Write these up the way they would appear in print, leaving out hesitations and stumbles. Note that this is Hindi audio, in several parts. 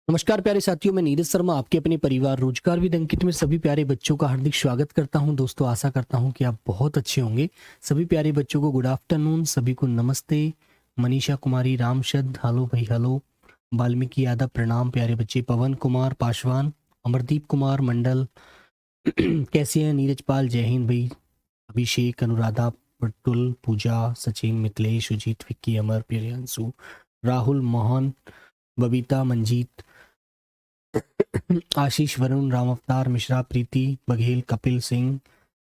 नमस्कार प्यारे साथियों, मैं नीरज शर्मा आपके अपने परिवार रोजगार विद अंकित में सभी प्यारे बच्चों का हार्दिक स्वागत करता हूं। दोस्तों, आशा करता हूं कि आप बहुत अच्छे होंगे। सभी प्यारे बच्चों को गुड आफ्टरनून, सभी को नमस्ते। मनीषा कुमारी, रामशद, हेलो भाई, हेलो। वाल्मीकि यादव, प्रणाम प्यारे बच्चे। पवन कुमार पासवान, अमरदीप कुमार मंडल कैसे हैं? नीरज पाल, जय हिंद भाई। अभिषेक, अनुराधा, प्रतुल, पूजा, सचिन, मिथिलेश, सुजीत, विक्की, अमर, प्रियांशु, राहुल, मोहन, बबीता, मंजीत, आशीष, वरुण, राम अवतार, मिश्रा, प्रीति बघेल, कपिल सिंह,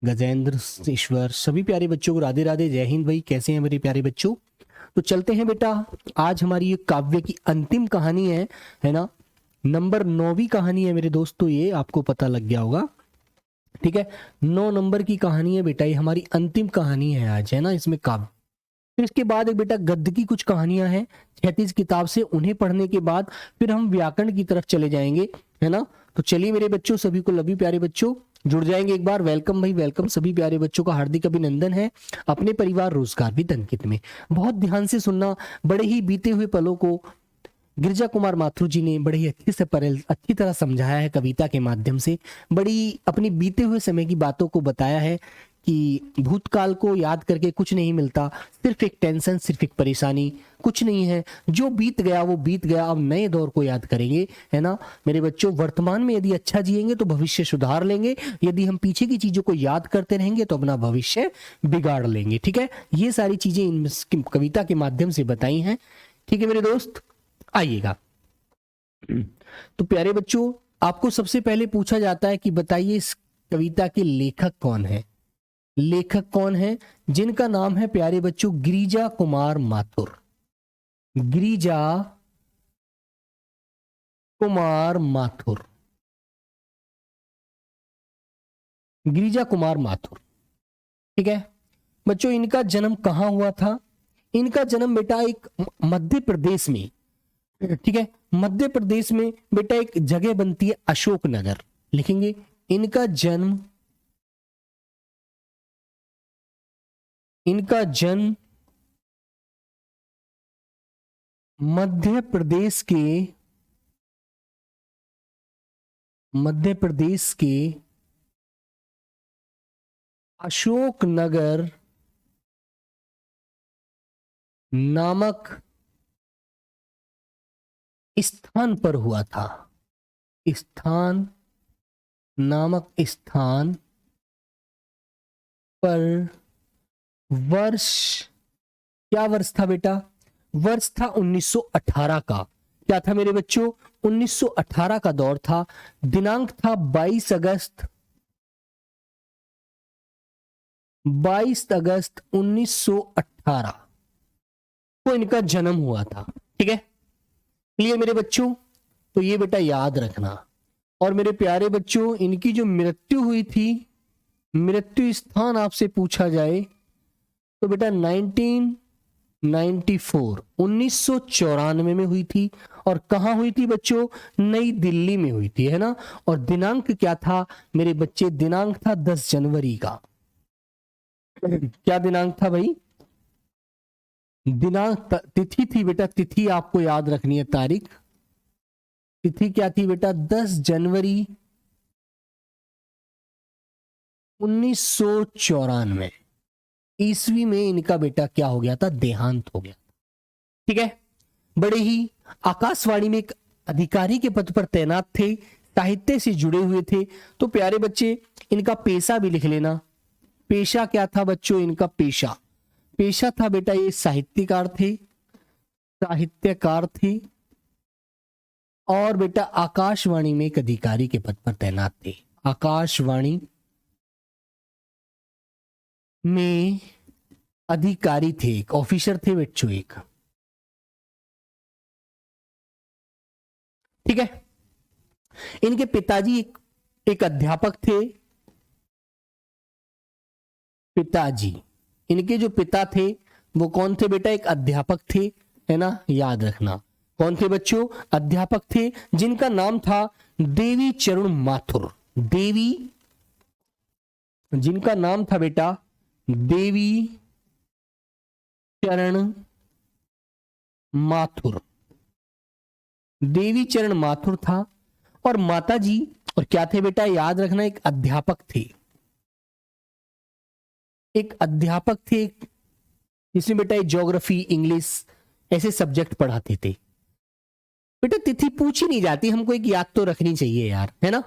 गजेंद्र, ईश्वर, सभी प्यारे बच्चों को राधे राधे, जय हिंद भाई। कैसे हैं मेरे प्यारे बच्चों? तो चलते हैं बेटा। आज हमारी ये काव्य की अंतिम कहानी है ना। नंबर 9वीं कहानी है मेरे दोस्तों, ये आपको पता लग गया होगा। ठीक है, 9 नंबर की कहानी है बेटा, ये हमारी अंतिम कहानी है आज, है ना, इसमें काव्य। फिर इसके बाद एक बेटा गद्य की कुछ कहानियां हैं 36 किताब से, उन्हें पढ़ने के बाद फिर हम व्याकरण की तरफ चले जाएंगे, है ना। तो चलिए मेरे बच्चों, सभी को लव यू प्यारे बच्चों। जुड़ जाएंगे एक बार। वेलकम भाई, वेलकम। सभी प्यारे बच्चों का हार्दिक अभिनंदन है अपने परिवार रोजगार विद अंकित में। बहुत ध्यान से सुनना। बड़े ही बीते हुए पलों को गिरिजा कुमार माथुर जी ने बड़े ही अच्छी तरह समझाया है कविता के माध्यम से। बड़ी अपनी बीते हुए समय की बातों को बताया है कि भूतकाल को याद करके कुछ नहीं मिलता, सिर्फ एक टेंशन, सिर्फ एक परेशानी, कुछ नहीं है। जो बीत गया वो बीत गया, अब नए दौर को याद करेंगे, है ना मेरे बच्चों। वर्तमान में यदि अच्छा जिएंगे तो भविष्य सुधार लेंगे, यदि हम पीछे की चीजों को याद करते रहेंगे तो अपना भविष्य बिगाड़ लेंगे। ठीक है, ये सारी चीजें इन कविता के माध्यम से बताई हैं। ठीक है मेरे दोस्त, आइएगा। तो प्यारे बच्चों, आपको सबसे पहले पूछा जाता है कि बताइए इस कविता के लेखक कौन है। लेखक कौन है? जिनका नाम है प्यारे बच्चों गिरिजा कुमार माथुर। गिरिजा कुमार माथुर, गिरिजा कुमार माथुर। ठीक है बच्चों, इनका जन्म कहां हुआ था? इनका जन्म बेटा एक मध्य प्रदेश में, ठीक है, मध्य प्रदेश में बेटा एक जगह बनती है अशोकनगर। लिखेंगे इनका जन्म मध्य प्रदेश के अशोकनगर नामक स्थान पर हुआ था। स्थान पर वर्ष, क्या वर्ष था बेटा? वर्ष था 1918 का। क्या था मेरे बच्चों? 1918 का दौर था। दिनांक था 22 अगस्त 1918 को इनका जन्म हुआ था। ठीक है, क्लियर मेरे बच्चों? तो ये बेटा याद रखना। और मेरे प्यारे बच्चों, इनकी जो मृत्यु हुई थी, मृत्यु स्थान आपसे पूछा जाए तो बेटा 1994 में हुई थी। और कहां हुई थी बच्चों? नई दिल्ली में हुई थी, है ना। और दिनांक क्या था मेरे बच्चे? दिनांक था 10 जनवरी का। क्या दिनांक था भाई? दिनांक, तिथि थी बेटा, तिथि आपको याद रखनी है, तारीख। तिथि क्या थी बेटा? 10 जनवरी 1994 ईस्वी में इनका बेटा क्या हो गया था? देहांत हो गया। ठीक है, बड़े ही आकाशवाणी में एक अधिकारी के पद पर तैनात थे, साहित्य से जुड़े हुए थे। तो प्यारे बच्चे, इनका पेशा भी लिख लेना। पेशा क्या था बच्चों? इनका पेशा था बेटा, ये साहित्यकार थे। और बेटा आकाशवाणी में एक अधिकारी के पद पर तैनात थे। आकाशवाणी में अधिकारी थे, एक ऑफिसर थे बच्चों, एक। ठीक है, इनके पिताजी एक अध्यापक थे। पिताजी, इनके जो पिता थे वो कौन थे बेटा? एक अध्यापक थे, है ना, याद रखना। कौन थे बच्चों? अध्यापक थे, जिनका नाम था देवी चरण माथुर। जिनका नाम था बेटा देवी चरण माथुर। देवी चरण माथुर था, और माता जी और क्या थे बेटा, याद रखना, एक अध्यापक थे। एक अध्यापक थे जिसमें बेटा ज्योग्राफी, इंग्लिश ऐसे सब्जेक्ट पढ़ाते थे। बेटा तिथि पूछी नहीं जाती, हमको एक याद तो रखनी चाहिए यार, है ना,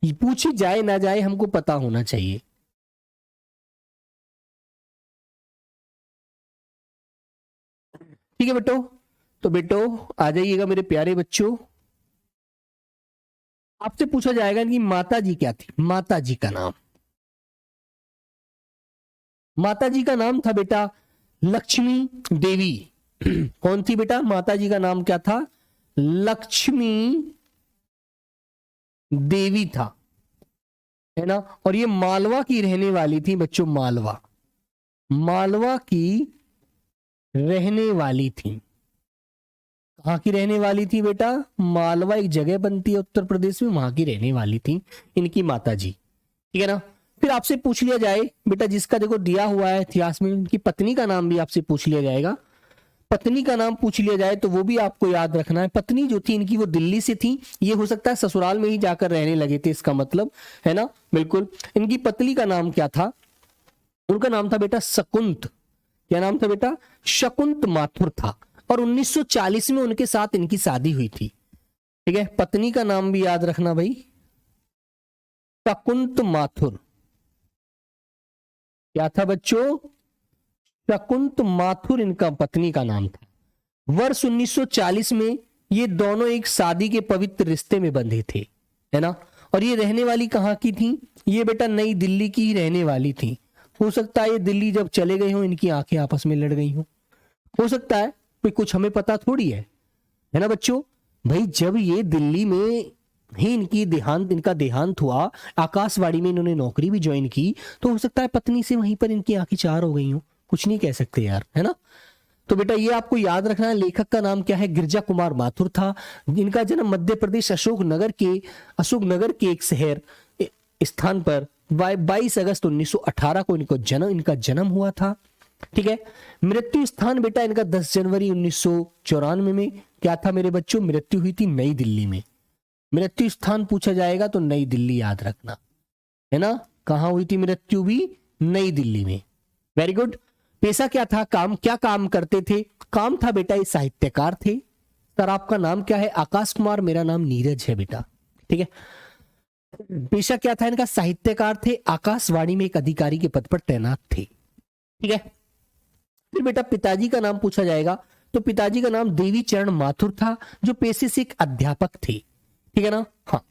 पूछी जाए ना जाए हमको पता होना चाहिए। ठीक है बेटो, तो बेटो आ जाइएगा मेरे प्यारे बच्चों। आपसे पूछा जाएगा कि माता जी क्या थी, माता जी का नाम, माता जी का नाम था बेटा लक्ष्मी देवी। कौन थी बेटा, माता जी का नाम क्या था, लक्ष्मी देवी था, है ना। और ये मालवा की रहने वाली थी बच्चों, मालवा, मालवा की रहने वाली थी। कहाँ की रहने वाली थी बेटा, मालवा एक जगह बनती है उत्तर प्रदेश में, वहां की रहने वाली थी इनकी माता जी, ठीक है ना। फिर आपसे पूछ लिया जाए बेटा, जिसका देखो दिया हुआ है इतिहास में, उनकी पत्नी का नाम भी आपसे पूछ लिया जाएगा। पत्नी का नाम पूछ लिया जाए तो वो भी आपको याद रखना है। पत्नी जो थी इनकी वो दिल्ली से थी, ये हो सकता है ससुराल में ही जाकर रहने लगे थे, इसका मतलब, है ना, बिल्कुल। इनकी पत्नी का नाम क्या था, उनका नाम था बेटा शकुंत। क्या नाम था बेटा, शकुंत माथुर था। और 1940 में उनके साथ इनकी शादी हुई थी, ठीक है। पत्नी का नाम भी याद रखना भाई, शकुंत माथुर। क्या था बच्चों, शकुंत माथुर इनका पत्नी का नाम था। वर्ष 1940 में ये दोनों एक शादी के पवित्र रिश्ते में बंधे थे, है ना। और ये रहने वाली कहाँ की थी, ये बेटा नई दिल्ली की ही रहने वाली थी। हो सकता है ये दिल्ली जब चले गए हो इनकी आंखें आपस में लड़ गई हो सकता है, कोई कुछ हमें पता थोड़ी है ना बच्चों। भाई जब ये दिल्ली में ही इनका देहांत हुआ, आकाशवाणी में इन्होंने नौकरी भी ज्वाइन की, तो हो सकता है पत्नी से वहीं पर इनकी आंखें चार हो गई हो, कुछ नहीं कह सकते यार, है ना। तो बेटा ये आपको याद रखना है, लेखक का नाम क्या है, गिरजा कुमार माथुर था। इनका जन्म मध्य प्रदेश अशोकनगर के एक शहर स्थान पर 22 अगस्त 1918 को इनका जन्म हुआ था, ठीक है। मृत्यु स्थान बेटा इनका 10 जनवरी 1994 में क्या था मेरे बच्चों, मृत्यु हुई थी नई दिल्ली में। मृत्यु स्थान पूछा जाएगा तो नई दिल्ली याद रखना, है ना। कहां हुई थी मृत्यु भी, नई दिल्ली में। Very good. पेशा क्या था, क्या काम करते थे, काम था बेटा ये साहित्यकार थे। सर आपका नाम क्या है, आकाश कुमार, मेरा नाम नीरज है बेटा, ठीक है। पेशा क्या था इनका, साहित्यकार थे, आकाशवाणी में एक अधिकारी के पद पर तैनात थे, ठीक है। फिर बेटा पिताजी का नाम पूछा जाएगा, तो पिताजी का नाम देवी चरण माथुर था, जो पेशे से एक अध्यापक थे, ठीक है ना। हाँ,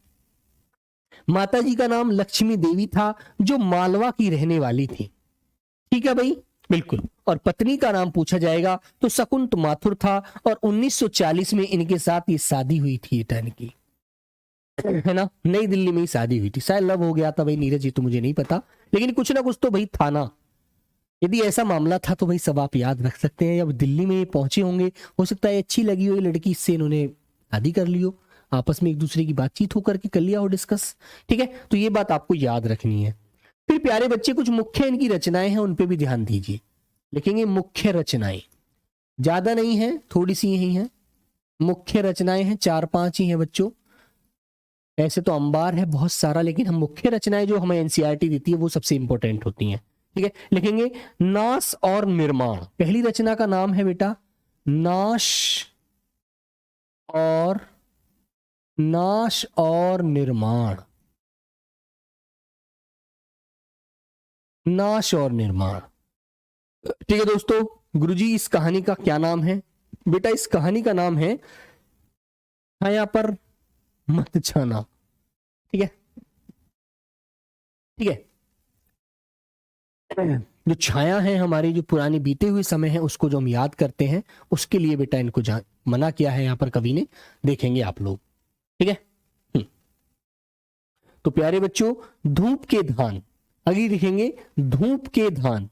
माता जी का नाम लक्ष्मी देवी था, जो मालवा की रहने वाली थी, ठीक है भाई, बिल्कुल। और पत्नी का नाम पूछा जाएगा तो शकुंत माथुर था, और 1940 में इनके साथ ये शादी हुई थी इनकी, है ना, नई दिल्ली में ही शादी हुई थी। शायद लव हो गया था भाई नीरज जी, तो मुझे नहीं पता, लेकिन कुछ ना कुछ तो भाई था ना। यदि ऐसा मामला था तो भाई सब आप याद रख सकते हैं। अब दिल्ली में पहुंचे होंगे, हो सकता है अच्छी लगी हो लड़की, इससे इन्होंने शादी कर ली हो, आपस में एक दूसरे की बातचीत होकर के कर लिया हो डिस्कस, ठीक है। तो ये बात आपको याद रखनी है। फिर प्यारे बच्चे कुछ मुख्य इनकी रचनाएं हैं, उन पे भी ध्यान दीजिए। लिखेंगे मुख्य रचनाएं, ज्यादा नहीं है, थोड़ी सी ही हैं। मुख्य रचनाएं हैं 4-5 ही हैं बच्चों, ऐसे तो अंबार है बहुत सारा, लेकिन हम मुख्य रचनाएं जो हमें एनसीईआरटी देती है वो सबसे इंपॉर्टेंट होती हैं, ठीक है। लिखेंगे नाश और निर्माण। पहली रचना का नाम है बेटा नाश और निर्माण, नाश और निर्माण, ठीक है दोस्तों। गुरुजी इस कहानी का क्या नाम है, बेटा इस कहानी का नाम है छाया पर मत जाना, ठीक है, ठीक है। जो छाया है हमारी, जो पुरानी बीते हुए समय है, उसको जो हम याद करते हैं, उसके लिए बेटा इनको मना किया है यहाँ पर कवि ने, देखेंगे आप लोग, ठीक है। तो प्यारे बच्चों धूप के धान, अगली लिखेंगे धूप के धान।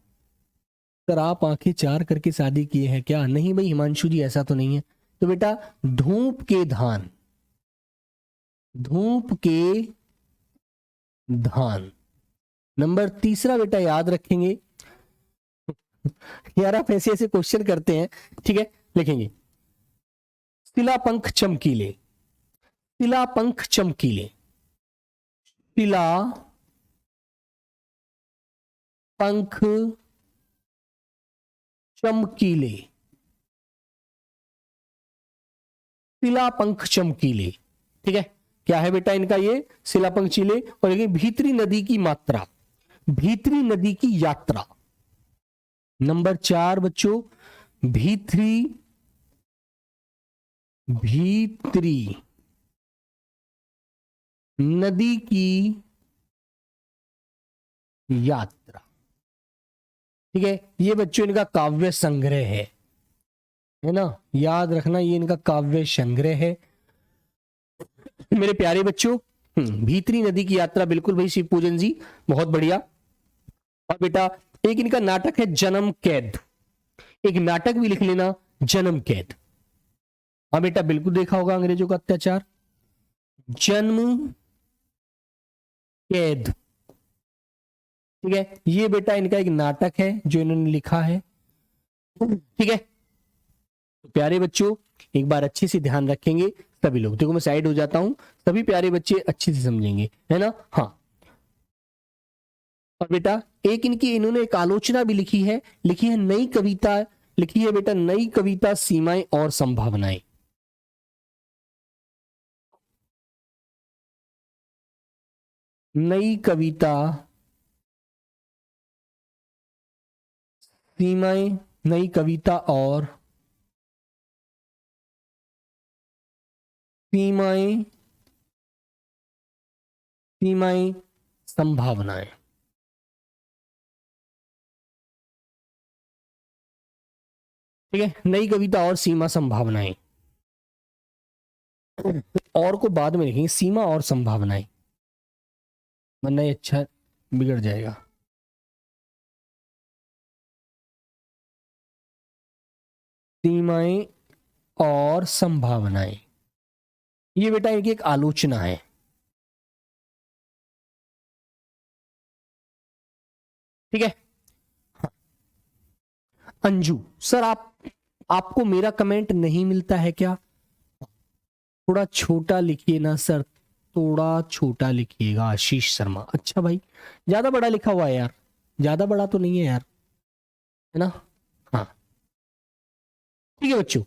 सर आप आंखें चार करके शादी किए हैं क्या, नहीं भाई हिमांशु जी ऐसा तो नहीं है। तो बेटा धूप के धान, धूप के धान। नंबर तीसरा बेटा याद रखेंगे, यार आप ऐसे ऐसे क्वेश्चन करते हैं, ठीक है। लिखेंगे शिला पंख चमकीले, शिला पंख चमकीले, शिला पंख चमकीले, शिला पंख चमकीले। ठीक है, क्या है बेटा इनका ये शिला पंख चीले। और देखिए भीतरी नदी की मात्रा, भीतरी नदी की यात्रा। नंबर 4 बच्चों, भीतरी नदी की यात्रा। ठीक है, ये बच्चों इनका काव्य संग्रह है ना, याद रखना ये इनका काव्य संग्रह है मेरे प्यारे बच्चों। भीतरी नदी की यात्रा, बिल्कुल भाई शिव पूजन जी, बहुत बढ़िया। और बेटा एक इनका नाटक है जन्म कैद, एक नाटक भी लिख लेना जन्म कैद। हाँ बेटा बिल्कुल देखा होगा अंग्रेजों का अत्याचार, जन्म कैद। ठीक है, ये बेटा इनका एक नाटक है जो इन्होंने लिखा है। ठीक है, तो प्यारे बच्चों एक बार अच्छे से ध्यान रखेंगे सभी लोग। देखो मैं साइड हो जाता हूं, सभी प्यारे बच्चे अच्छे से समझेंगे, है ना। हाँ, और बेटा एक इनकी इन्होंने एक आलोचना भी लिखी है नई कविता, लिखी है बेटा नई कविता सीमाएं और संभावनाएं। नई कविता सीमाएं, नई कविता और सीमाएं, सीमाएं संभावनाएं। ठीक है, नई कविता और सीमा संभावनाएं, और को बाद में लिखेंगे, सीमा और संभावनाएं, वरना ये अच्छा बिगड़ जाएगा। सीमाएं और संभावनाएं, ये बेटा इनकी एक आलोचना है। ठीक है, अंजू सर आपको मेरा कमेंट नहीं मिलता है क्या? थोड़ा छोटा लिखिए ना सर, थोड़ा छोटा लिखिएगा। आशीष शर्मा, अच्छा भाई ज्यादा बड़ा लिखा हुआ है यार, ज्यादा बड़ा तो नहीं है यार, है ना। हाँ ठीक है बच्चों,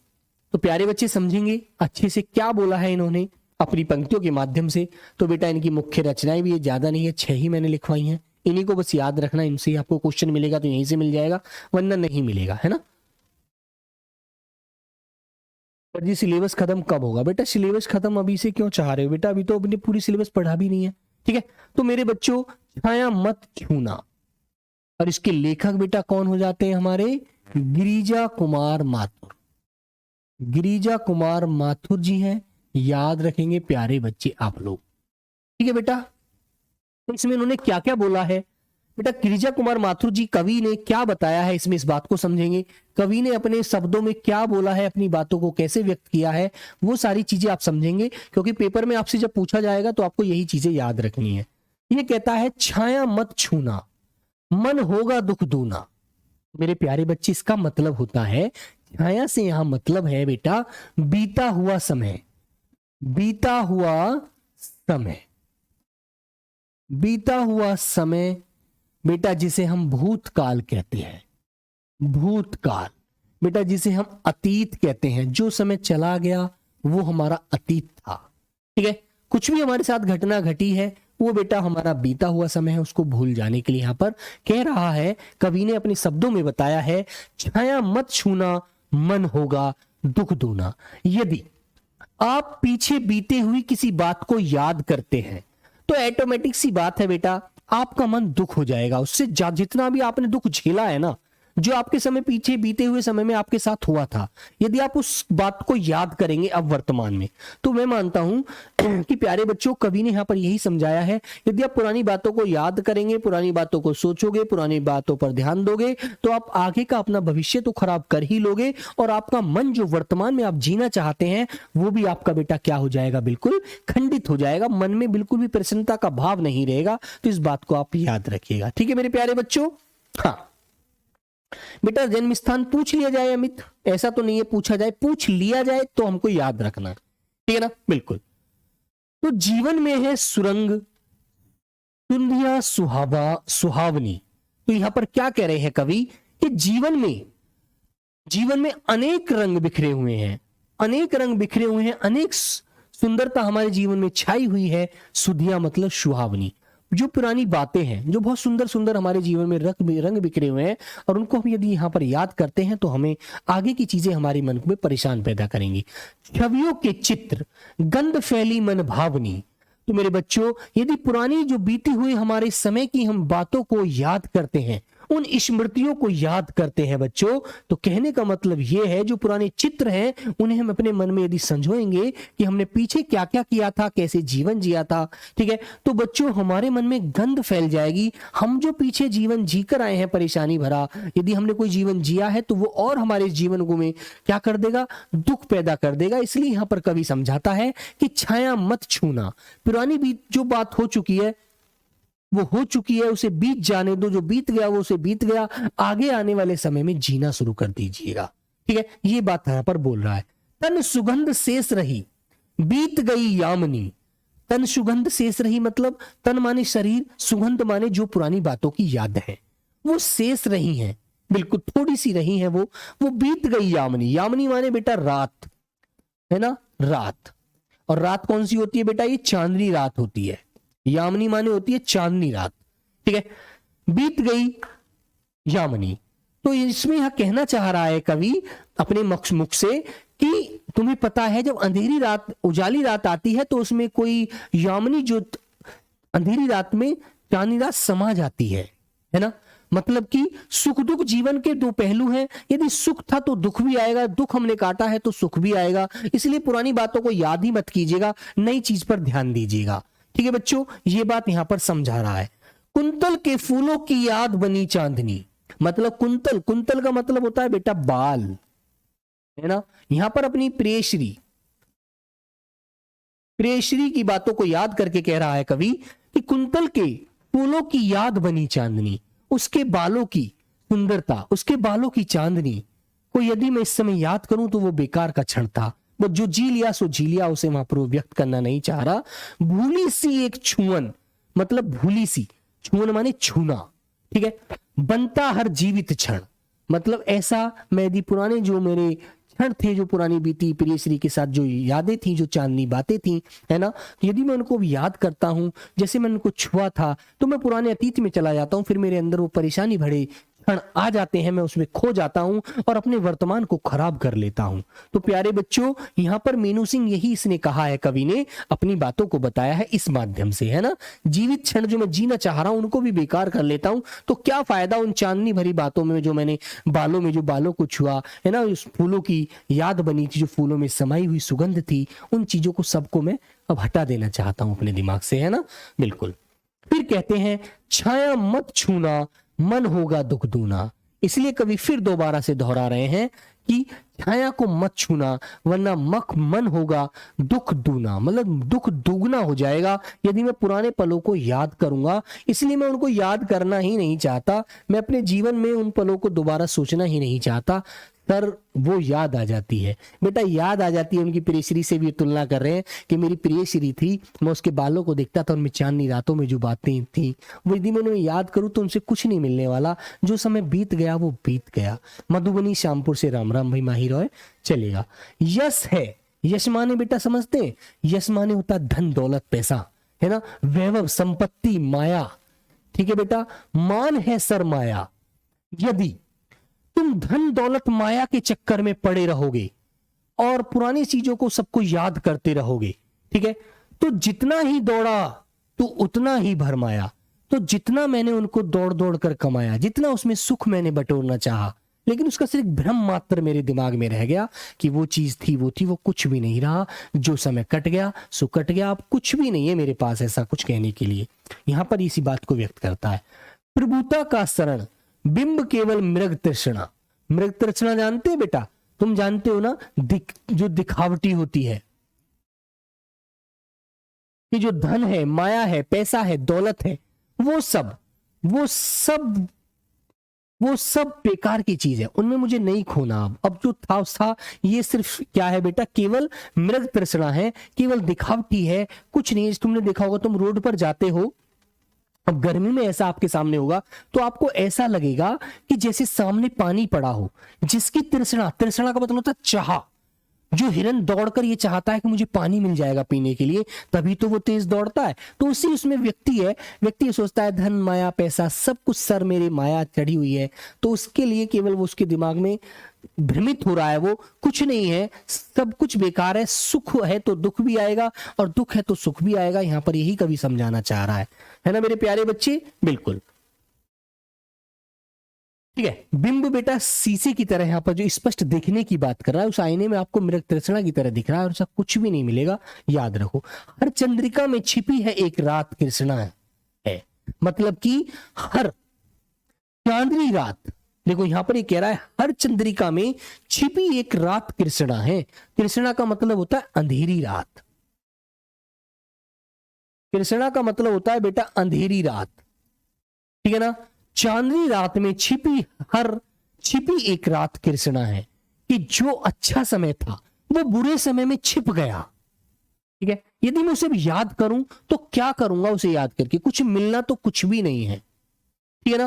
तो प्यारे बच्चे समझेंगे अच्छे से क्या बोला है इन्होंने अपनी पंक्तियों के माध्यम से। तो बेटा इनकी मुख्य रचनाएं भी ये ज्यादा नहीं है, 6 ही मैंने लिखवाई हैं। इन्हीं को बस याद रखना, इनसे ही आपको क्वेश्चन मिलेगा तो यहीं से मिल जाएगा, वरना नहीं मिलेगा, है ना। पर जी सिलेबस खत्म कब होगा? बेटा सिलेबस खत्म अभी से क्यों चाह रहे हो बेटा, अभी तो अपनी पूरी सिलेबस पढ़ा भी नहीं है। ठीक है, तो मेरे बच्चों छाया मत छूना, और इसके लेखक बेटा कौन हो जाते हैं हमारे? गिरिजा कुमार माथुर। गिरिजा कुमार माथुर जी हैं, याद रखेंगे प्यारे बच्चे आप लोग। ठीक है बेटा, तो इसमें इन्होंने क्या क्या बोला है बेटा? गिरिजा कुमार माथुर जी कवि ने क्या बताया है इसमें, इस बात को समझेंगे। कवि ने अपने शब्दों में क्या बोला है, अपनी बातों को कैसे व्यक्त किया है, वो सारी चीजें आप समझेंगे, क्योंकि पेपर में आपसे जब पूछा जाएगा तो आपको यही चीजें याद रखनी है। ये कहता है छाया मत छूना, मन होगा दुख दूना। मेरे प्यारे बच्चे इसका मतलब होता है, छाया से यहां मतलब है बेटा बीता हुआ समय, बीता हुआ समय, बीता हुआ समय बेटा जिसे हम भूतकाल कहते हैं। भूतकाल बेटा जिसे हम अतीत कहते हैं, जो समय चला गया वो हमारा अतीत था। ठीक है, कुछ भी हमारे साथ घटना घटी है वो बेटा हमारा बीता हुआ समय है, उसको भूल जाने के लिए यहां पर कह रहा है, कवि ने अपने शब्दों में बताया है, छाया मत छूना मन होगा दुख दूना। यदि आप पीछे बीते हुई किसी बात को याद करते हैं तो ऑटोमेटिक सी बात है बेटा आपका मन दुख हो जाएगा उससे। जितना भी आपने दुख झेला है ना, जो आपके समय पीछे बीते हुए समय में आपके साथ हुआ था, यदि आप उस बात को याद करेंगे अब वर्तमान में, तो मैं मानता हूं कि प्यारे बच्चों कवि ने यहां पर यही समझाया है, यदि आप पुरानी बातों को याद करेंगे, पुरानी बातों को सोचोगे, पुरानी बातों पर ध्यान दोगे, तो आप आगे का अपना भविष्य तो खराब कर ही लोगे, और आपका मन जो वर्तमान में आप जीना चाहते हैं वो भी आपका बेटा क्या हो जाएगा? बिल्कुल खंडित हो जाएगा, मन में बिल्कुल भी प्रसन्नता का भाव नहीं रहेगा। तो इस बात को आप याद रखिएगा। ठीक है मेरे प्यारे बच्चों। हाँ बेटा जन्म स्थान पूछ लिया जाए अमित, ऐसा तो नहीं है पूछा जाए, पूछ लिया जाए तो हमको याद रखना, ठीक है ना, बिल्कुल। तो जीवन में है सुरंग, सुंधिया सुहावनी। तो यहां पर क्या कह रहे हैं कवि कि जीवन में अनेक रंग बिखरे हुए हैं, अनेक रंग बिखरे हुए हैं, अनेक सुंदरता हमारे जीवन में छाई हुई है। सुधिया मतलब सुहावनी, जो पुरानी बातें हैं, जो बहुत सुंदर सुंदर हमारे जीवन में रंग बिखरे हुए हैं, और उनको हम यदि यहाँ पर याद करते हैं तो हमें आगे की चीजें हमारे मन में परेशान पैदा करेंगी। छवियों के चित्र, गंध फैली मन भावनी। तो मेरे बच्चों, यदि पुरानी जो बीती हुई हमारे समय की हम बातों को याद करते हैं, उन स्मृतियों को याद करते हैं बच्चों, तो कहने का मतलब यह है जो पुराने चित्र हैं उन्हें हम अपने मन में यदि संजोएंगे कि हमने पीछे क्या क्या किया था, कैसे जीवन जिया था, ठीक है, तो बच्चों हमारे मन में गंध फैल जाएगी। हम जो पीछे जीवन जीकर आए हैं परेशानी भरा, यदि हमने कोई जीवन जिया है तो वो और हमारे जीवन को में क्या कर देगा, दुख पैदा कर देगा। इसलिए यहां पर कवि समझाता है कि छाया मत छूना, पुरानी बीत जो बात हो चुकी है वो हो चुकी है, उसे बीत जाने दो, जो बीत गया वो उसे बीत गया, आगे आने वाले समय में जीना शुरू कर दीजिएगा, ठीक है, ये बात यहां पर बोल रहा है। तन सुगंध शेष रही, बीत गई यामनी। तन सुगंध शेष रही मतलब तन माने शरीर, सुगंध माने जो पुरानी बातों की याद है वो शेष रही हैं, बिल्कुल थोड़ी सी रही है वो बीत गई यामनी। यामनी माने बेटा रात, है ना, रात। और रात कौन सी होती है बेटा, ये चांदनी रात होती है। यामनी माने होती है चांदनी रात, ठीक है, बीत गई यामनी। तो इसमें यह कहना चाह रहा है कवि अपने मुख से कि तुम्हें पता है जब अंधेरी रात उजाली रात आती है तो उसमें कोई यामनी, जो अंधेरी रात में चांदनी रात समा जाती है ना, मतलब कि सुख दुख जीवन के दो पहलू हैं, यदि सुख था तो दुख भी आएगा, दुख हमने काटा है तो सुख भी आएगा। इसलिए पुरानी बातों को याद ही मत कीजिएगा, नई चीज पर ध्यान दीजिएगा, ठीक है बच्चों, ये बात यहां पर समझा रहा है। कुंतल के फूलों की याद बनी चांदनी, मतलब कुंतल, कुंतल का मतलब होता है बेटा बाल, है ना, यहां पर अपनी प्रियश्री की बातों को याद करके कह रहा है कवि कि कुंतल के फूलों की याद बनी चांदनी, उसके बालों की सुंदरता, उसके बालों की चांदनी को यदि मैं इस समय याद करूं तो वो बेकार का क्षण था, वो जो जी लिया सो जी लिया, उसे वहां पर व्यक्त करना नहीं चाह रहा। भूली सी एक छुअन, मतलब भूली सी, छुअन माने छूना, ठीक है, बनता हर जीवित क्षण, मतलब ऐसा मैं यदि पुराने जो मेरे क्षण थे, जो पुरानी बीती प्रियश्री के साथ जो यादें थी, जो चांदनी बातें थी, है ना, यदि मैं उनको याद करता हूं, जैसे मैं उनको छुआ था, तो मैं पुराने अतीत में चला जाता हूं, फिर मेरे अंदर वो परेशानी भरे क्षण आ जाते हैं, मैं उसमें खो जाता हूं और अपने वर्तमान को खराब कर लेता हूं। तो प्यारे बच्चों, यहां पर मीनू सिंह यही इसने कहा है, कवि ने अपनी बातों को बताया है इस माध्यम से, है ना, जीवित क्षण जो मैं जीना चाह रहा हूं उनको भी बेकार कर लेता हूं, तो क्या फायदा उन चांदनी भरी बातों में, जो मैंने बालों में जो बालों को छुआ, है ना, उस फूलों की याद बनी थी, जो फूलों में समाई हुई सुगंध थी, उन चीजों को सबको मैं अब हटा देना चाहता हूं अपने दिमाग से, है ना, बिल्कुल। फिर कहते हैं छाया मत छूना, मन होगा दुख दूना। इसलिए कभी फिर दोबारा से दोहरा रहे हैं कि छाया को मत छूना वरना मन होगा दुख दूना, मतलब दुख दुगना हो जाएगा यदि मैं पुराने पलों को याद करूंगा। इसलिए मैं उनको याद करना ही नहीं चाहता, मैं अपने जीवन में उन पलों को दोबारा सोचना ही नहीं चाहता। सर वो याद आ जाती है बेटा, याद आ जाती है। उनकी प्रियश्री से भी तुलना कर रहे हैं कि मेरी प्रियश्री थी, मैं उसके बालों को देखता था, उनमें चांदनी रातों में जो बातें थी वो यदि मैं उन्हें याद करूं तो उनसे कुछ नहीं मिलने वाला, जो समय बीत गया वो बीत गया। मधुबनी श्यामपुर से राम राम भाई माही रॉय चलेगा। यश है, यश माने बेटा समझते हैं, यश माने होता धन दौलत पैसा, है ना, वैभव संपत्ति माया, ठीक है बेटा। मान है सर माया, यदि तुम धन दौलत माया के चक्कर में पड़े रहोगे और पुरानी चीजों को सबको याद करते रहोगे, ठीक है, तो जितना ही दौड़ा तो उतना ही भरमाया। तो जितना मैंने उनको दौड़ दौड़ कर कमाया, जितना उसमें सुख मैंने बटोरना चाहा, लेकिन उसका सिर्फ भ्रम मात्र मेरे दिमाग में रह गया कि वो चीज थी, वो कुछ भी नहीं रहा। जो समय कट गया सो कट गया, अब कुछ भी नहीं है मेरे पास ऐसा कुछ कहने के लिए। यहां पर इसी बात को व्यक्त करता है। प्रभुता का शरण बिंब केवल मृग तृष्णा। मृग तृष्णा जानते हैं बेटा, तुम जानते हो ना, जो दिखावटी होती है, कि जो धन है, माया है, पैसा है, दौलत है, वो सब वो सब बेकार की चीज है, उनमें मुझे नहीं खोना। अब जो था उस था, ये सिर्फ क्या है बेटा, केवल मृग तृष्णा है, केवल दिखावटी है, कुछ नहीं। तुमने देखा होगा, तुम रोड पर जाते हो, अब गर्मी में ऐसा आपके सामने होगा तो आपको ऐसा लगेगा कि जैसे सामने पानी पड़ा हो। जिसकी तृष्णा, तृष्णा का मतलब होता है चाह, जो हिरन दौड़कर ये चाहता है कि मुझे पानी मिल जाएगा पीने के लिए, तभी तो वो तेज दौड़ता है। तो उसी उसमें व्यक्ति है, व्यक्ति सोचता है धन माया पैसा सब कुछ सर मेरे माया चढ़ी हुई है, तो उसके लिए केवल वो उसके दिमाग में भ्रमित हो रहा है, वो कुछ नहीं है, सब कुछ बेकार है। सुख है तो दुख भी आएगा और दुख है तो सुख भी आएगा। यहां पर यही कवि समझाना चाह रहा है ना मेरे प्यारे बच्चे? बिल्कुल ठीक है। बिंब बेटा शीशे की तरह यहाँ पर जो स्पष्ट देखने की बात कर रहा है, उस आईने में आपको मृग तृष्णा की तरह दिख रहा है और ऐसा कुछ भी नहीं मिलेगा, याद रखो। हर चंद्रिका में छिपी है एक रात कृष्णा है, मतलब कि हर चांदनी रात, देखो यहां पर ये कह रहा है हर चंद्रिका में छिपी एक रात कृष्णा है। कृष्णा का मतलब होता है अंधेरी रात, कृष्णा का मतलब होता है बेटा अंधेरी रात, ठीक है ना। चांदनी रात में छिपी एक रात कृष्णा है, कि जो अच्छा समय था वो बुरे समय में छिप गया, ठीक है। यदि मैं उसे याद करूं तो क्या करूंगा उसे याद करके, कुछ मिलना तो कुछ भी नहीं है, ठीक है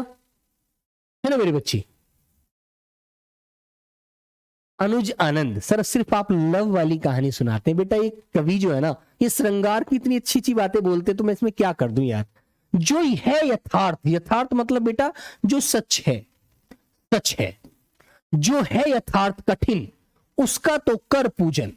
ना मेरे बच्चे। अनुज आनंद सर, सिर्फ आप लव वाली कहानी सुनाते हैं बेटा। ये कवि जो है ना, ये श्रृंगार की इतनी अच्छी अच्छी बातें बोलते, तो मैं इसमें क्या कर दूं यार। जो है यथार्थ, यथार्थ मतलब बेटा जो सच है, सच है। जो है यथार्थ कठिन, उसका तो कर पूजन,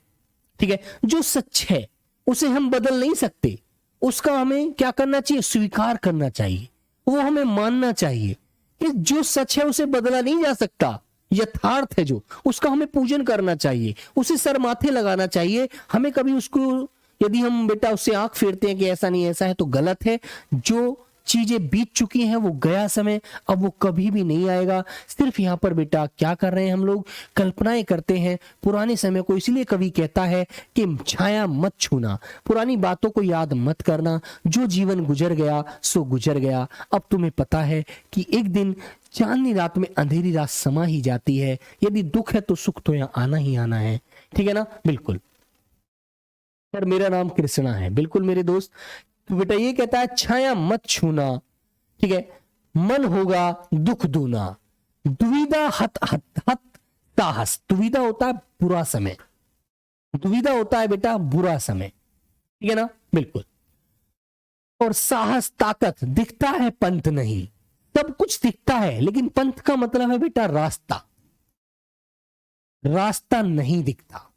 ठीक है। जो सच है उसे हम बदल नहीं सकते, उसका हमें क्या करना चाहिए, स्वीकार करना चाहिए, वो हमें मानना चाहिए कि जो सच है उसे बदला नहीं जा सकता, यथार्थ है जो, उसका हमें पूजन करना चाहिए, उसे सर माथे लगाना चाहिए। हमें कभी उसको, यदि हम बेटा उससे आंख फेरते हैं कि ऐसा नहीं ऐसा है, तो गलत है। जो चीजें बीत चुकी हैं वो गया समय, अब वो कभी भी नहीं आएगा। सिर्फ यहाँ पर बेटा क्या कर रहे हैं हम लोग, कल्पनाएं करते हैं पुराने समय को। इसलिए कवि कहता है कि छाया मत छूना, पुरानी बातों को याद मत करना, जो जीवन गुजर गया सो गुजर गया। अब तुम्हें पता है कि एक दिन चांदनी रात में अंधेरी रात समा ही जाती है, यदि दुख है तो सुख तो यहाँ आना ही आना है, ठीक है ना। बिल्कुल सर, मेरा नाम कृष्णा है, बिल्कुल मेरे दोस्त। तो बेटा ये कहता है छाया मत छूना, ठीक है, मन होगा दुख दूना, दुविधा हत हत हत साहस। दुविधा होता है बुरा समय, दुविधा होता है बेटा बुरा समय, ठीक है ना, बिल्कुल। और साहस ताकत, दिखता है पंथ नहीं, सब कुछ दिखता है लेकिन पंथ का मतलब है बेटा रास्ता, रास्ता नहीं दिखता,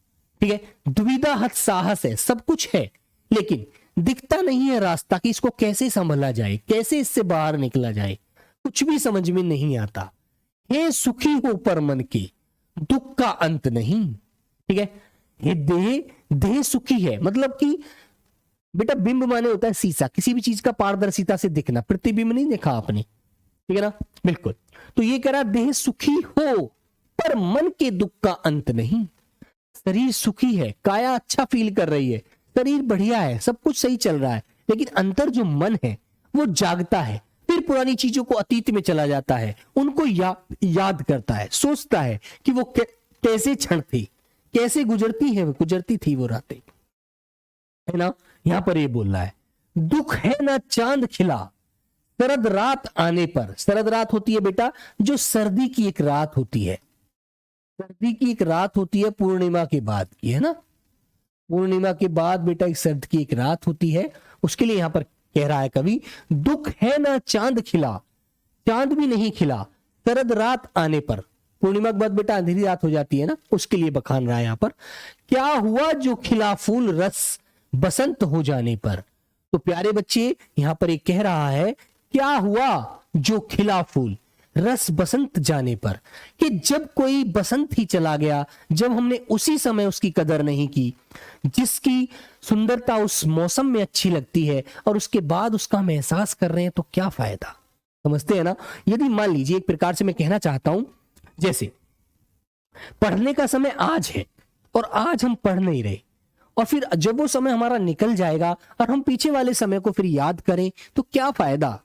ठीक है। दुविधा हत साहस है, सब कुछ है लेकिन दिखता नहीं है रास्ता, कि इसको कैसे संभला जाए, कैसे इससे बाहर निकला जाए, कुछ भी समझ में नहीं आता। हे सुखी हो पर मन के, दुख का अंत नहीं, ठीक है। हे देह, देह सुखी है, मतलब कि बेटा बिंब माने होता है शीशा, किसी भी चीज का पारदर्शिता से दिखना, प्रतिबिंब नहीं देखा आपने, ठीक है ना, बिल्कुल। तो ये कह रहा देह सुखी हो पर मन के दुख का अंत नहीं। शरीर सुखी है, काया अच्छा फील कर रही है, शरीर बढ़िया है, सब कुछ सही चल रहा है, लेकिन अंतर जो मन है वो जागता है, फिर पुरानी चीजों को अतीत में चला जाता है, उनको याद करता है, सोचता है कि वो कैसे क्षण थी, कैसे गुजरती थी वो रातें, है ना। यहां पर ये बोल रहा है दुख है ना चांद खिला शरद रात आने पर। शरद रात होती है बेटा जो सर्दी की एक रात होती है, सर्दी की एक रात होती है पूर्णिमा के बाद की, है ना। पूर्णिमा के बाद बेटा एक सर्द की एक रात होती है, उसके लिए यहां पर कह रहा है कवि दुख है ना चांद खिला, चांद भी नहीं खिला शरद रात आने पर। पूर्णिमा के बाद बेटा अंधेरी रात हो जाती है ना, उसके लिए बखान रहा है यहां पर। क्या हुआ जो खिला फूल रस बसंत हो जाने पर। तो प्यारे बच्चे यहां पर एक कह रहा है क्या हुआ जो खिला फूल रस बसंत जाने पर, कि जब कोई बसंत ही चला गया, जब हमने उसी समय उसकी कदर नहीं की, जिसकी सुंदरता उस मौसम में अच्छी लगती है और उसके बाद उसका हम एहसास कर रहे हैं, तो क्या फायदा। समझते हैं ना। यदि मान लीजिए एक प्रकार से मैं कहना चाहता हूं, जैसे पढ़ने का समय आज है और आज हम पढ़ नहीं रहे, और फिर जब वो समय हमारा निकल जाएगा और हम पीछे वाले समय को फिर याद करें, तो क्या फायदा।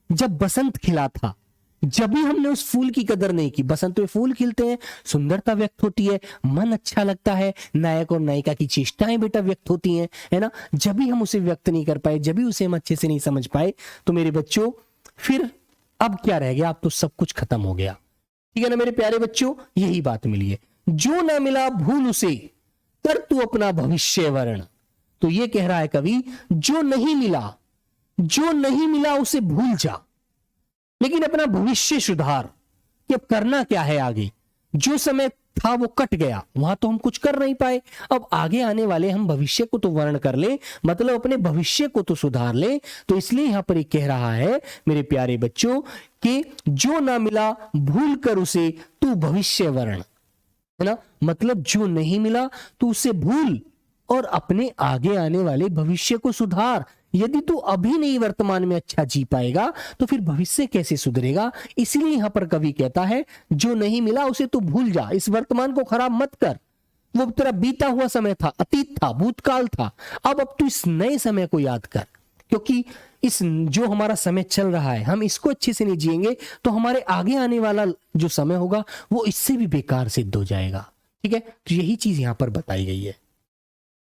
जब बसंत खिला था, जब भी हमने उस फूल की कदर नहीं की, बसंत में फूल खिलते हैं, सुंदरता व्यक्त होती है, मन अच्छा लगता है, नायक और नायिका की चेष्टाएं बेटा व्यक्त होती हैं, है ना। जब भी हम उसे व्यक्त नहीं कर पाए, जब भी उसे हम अच्छे से नहीं समझ पाए, तो मेरे बच्चों फिर अब क्या रह गया? अब तो सब कुछ खत्म हो गया, ठीक है ना मेरे प्यारे बच्चों। यही बात मिली है, जो ना मिला भूल उसे, कर तू अपना भविष्य वर्ण। तो ये कह रहा है कवि, जो नहीं मिला, जो नहीं मिला उसे भूल जा, लेकिन अपना भविष्य सुधार कि अब करना क्या है आगे। जो समय था वो कट गया, वहां तो हम कुछ कर नहीं पाए, अब आगे आने वाले हम भविष्य को तो वर्ण कर ले, मतलब अपने भविष्य को तो सुधार ले। तो इसलिए यहां पर कह रहा है मेरे प्यारे बच्चों कि जो ना मिला भूल कर उसे तू भविष्य वर्ण, है ना। मतलब जो नहीं मिला तो उसे भूल और अपने आगे आने वाले भविष्य को सुधार। यदि तू अभी नहीं वर्तमान में अच्छा जी पाएगा तो फिर भविष्य कैसे सुधरेगा। इसलिए यहां पर कवि कहता है जो नहीं मिला उसे तू भूल जा, इस वर्तमान को खराब मत कर। वो तेरा बीता हुआ समय था, अतीत था, भूतकाल था। अब तू इस नए समय को याद कर, क्योंकि इस जो हमारा समय चल रहा है हम इसको अच्छे से नहीं जिएंगे तो हमारे आगे आने वाला जो समय होगा वो इससे भी बेकार सिद्ध हो जाएगा। ठीक है, तो यही चीज यहां पर बताई गई है।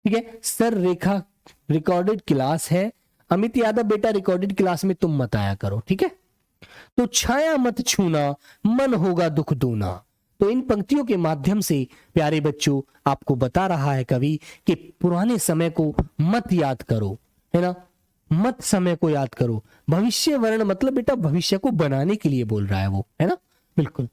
ठीक है, सर रेखा रिकॉर्डेड क्लास है, अमित यादव बेटा रिकॉर्डेड क्लास में तुम मत आया करो, ठीक है। तो छाया मत छूना, मन होगा दुख दूना। तो इन पंक्तियों के माध्यम से प्यारे बच्चों आपको बता रहा है कवि कि पुराने समय को मत याद करो, है ना, मत समय को याद करो। भविष्य वर्ण मतलब बेटा भविष्य को बनाने के लिए बोल रहा है वो, है ना, बिल्कुल।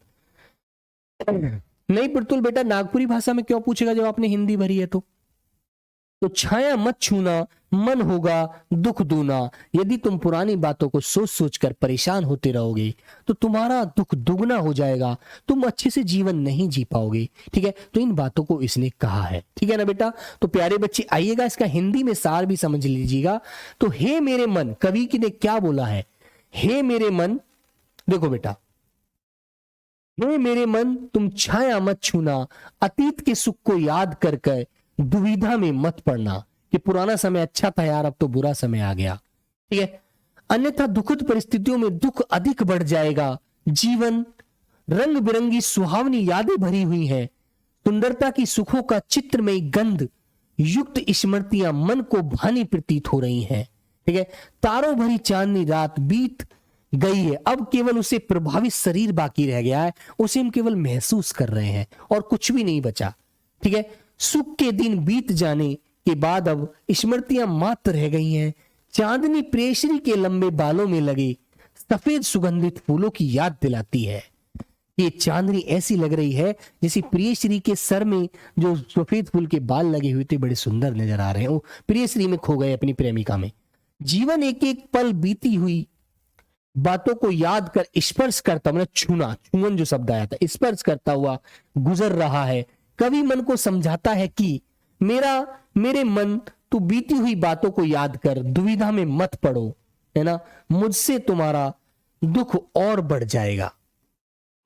नहीं प्रतुल बेटा नागपुरी भाषा में क्यों पूछेगा जब आपने हिंदी भरी है तो छाया मत छूना, मन होगा दुख दूना। यदि तुम पुरानी बातों को सोच सोच कर परेशान होते रहोगे तो तुम्हारा दुख दुगना हो जाएगा, तुम अच्छे से जीवन नहीं जी पाओगे। ठीक है, तो इन बातों को इसने कहा है, ठीक है ना बेटा। तो प्यारे बच्चे आइएगा, इसका हिंदी में सार भी समझ लीजिएगा। तो हे मेरे मन, कवि ने क्या बोला है, हे मेरे मन, देखो बेटा, हे मेरे मन तुम छाया मत छूना, अतीत के सुख को याद कर कर दुविधा में मत पड़ना कि पुराना समय अच्छा था यार, अब तो बुरा समय आ गया। ठीक है, अन्यथा दुखद परिस्थितियों में दुख अधिक बढ़ जाएगा। जीवन रंग बिरंगी सुहावनी यादें भरी हुई हैं, सुंदरता की सुखों का चित्रमयी गंध युक्त स्मृतियां मन को भानी प्रतीत हो रही हैं। ठीक है, तारों भरी चांदनी रात बीत गई है, अब केवल उसे प्रभावित शरीर बाकी रह गया है, उसे हम केवल महसूस कर रहे हैं और कुछ भी नहीं बचा। ठीक है, सुख के दिन बीत जाने के बाद अब स्मृतियां मात्र रह गई हैं। चांदनी प्रेयश्री के लंबे बालों में लगे सफेद सुगंधित फूलों की याद दिलाती है। ये चांदनी ऐसी लग रही है जैसे प्रियश्री के सर में जो सफेद फूल के बाल लगे हुए थे बड़े सुंदर नजर आ रहे हैं, वो प्रियश्री में खो गए अपनी प्रेमिका में। जीवन एक एक पल बीती हुई बातों को याद कर स्पर्श करता, मतलब छूना, छुअन जो शब्द आया था, स्पर्श करता हुआ गुजर रहा है। कवि मन को समझाता है कि मेरे मन तू बीती हुई बातों को याद कर, दुविधा में मत पड़ो, है ना, मुझसे तुम्हारा दुख और बढ़ जाएगा।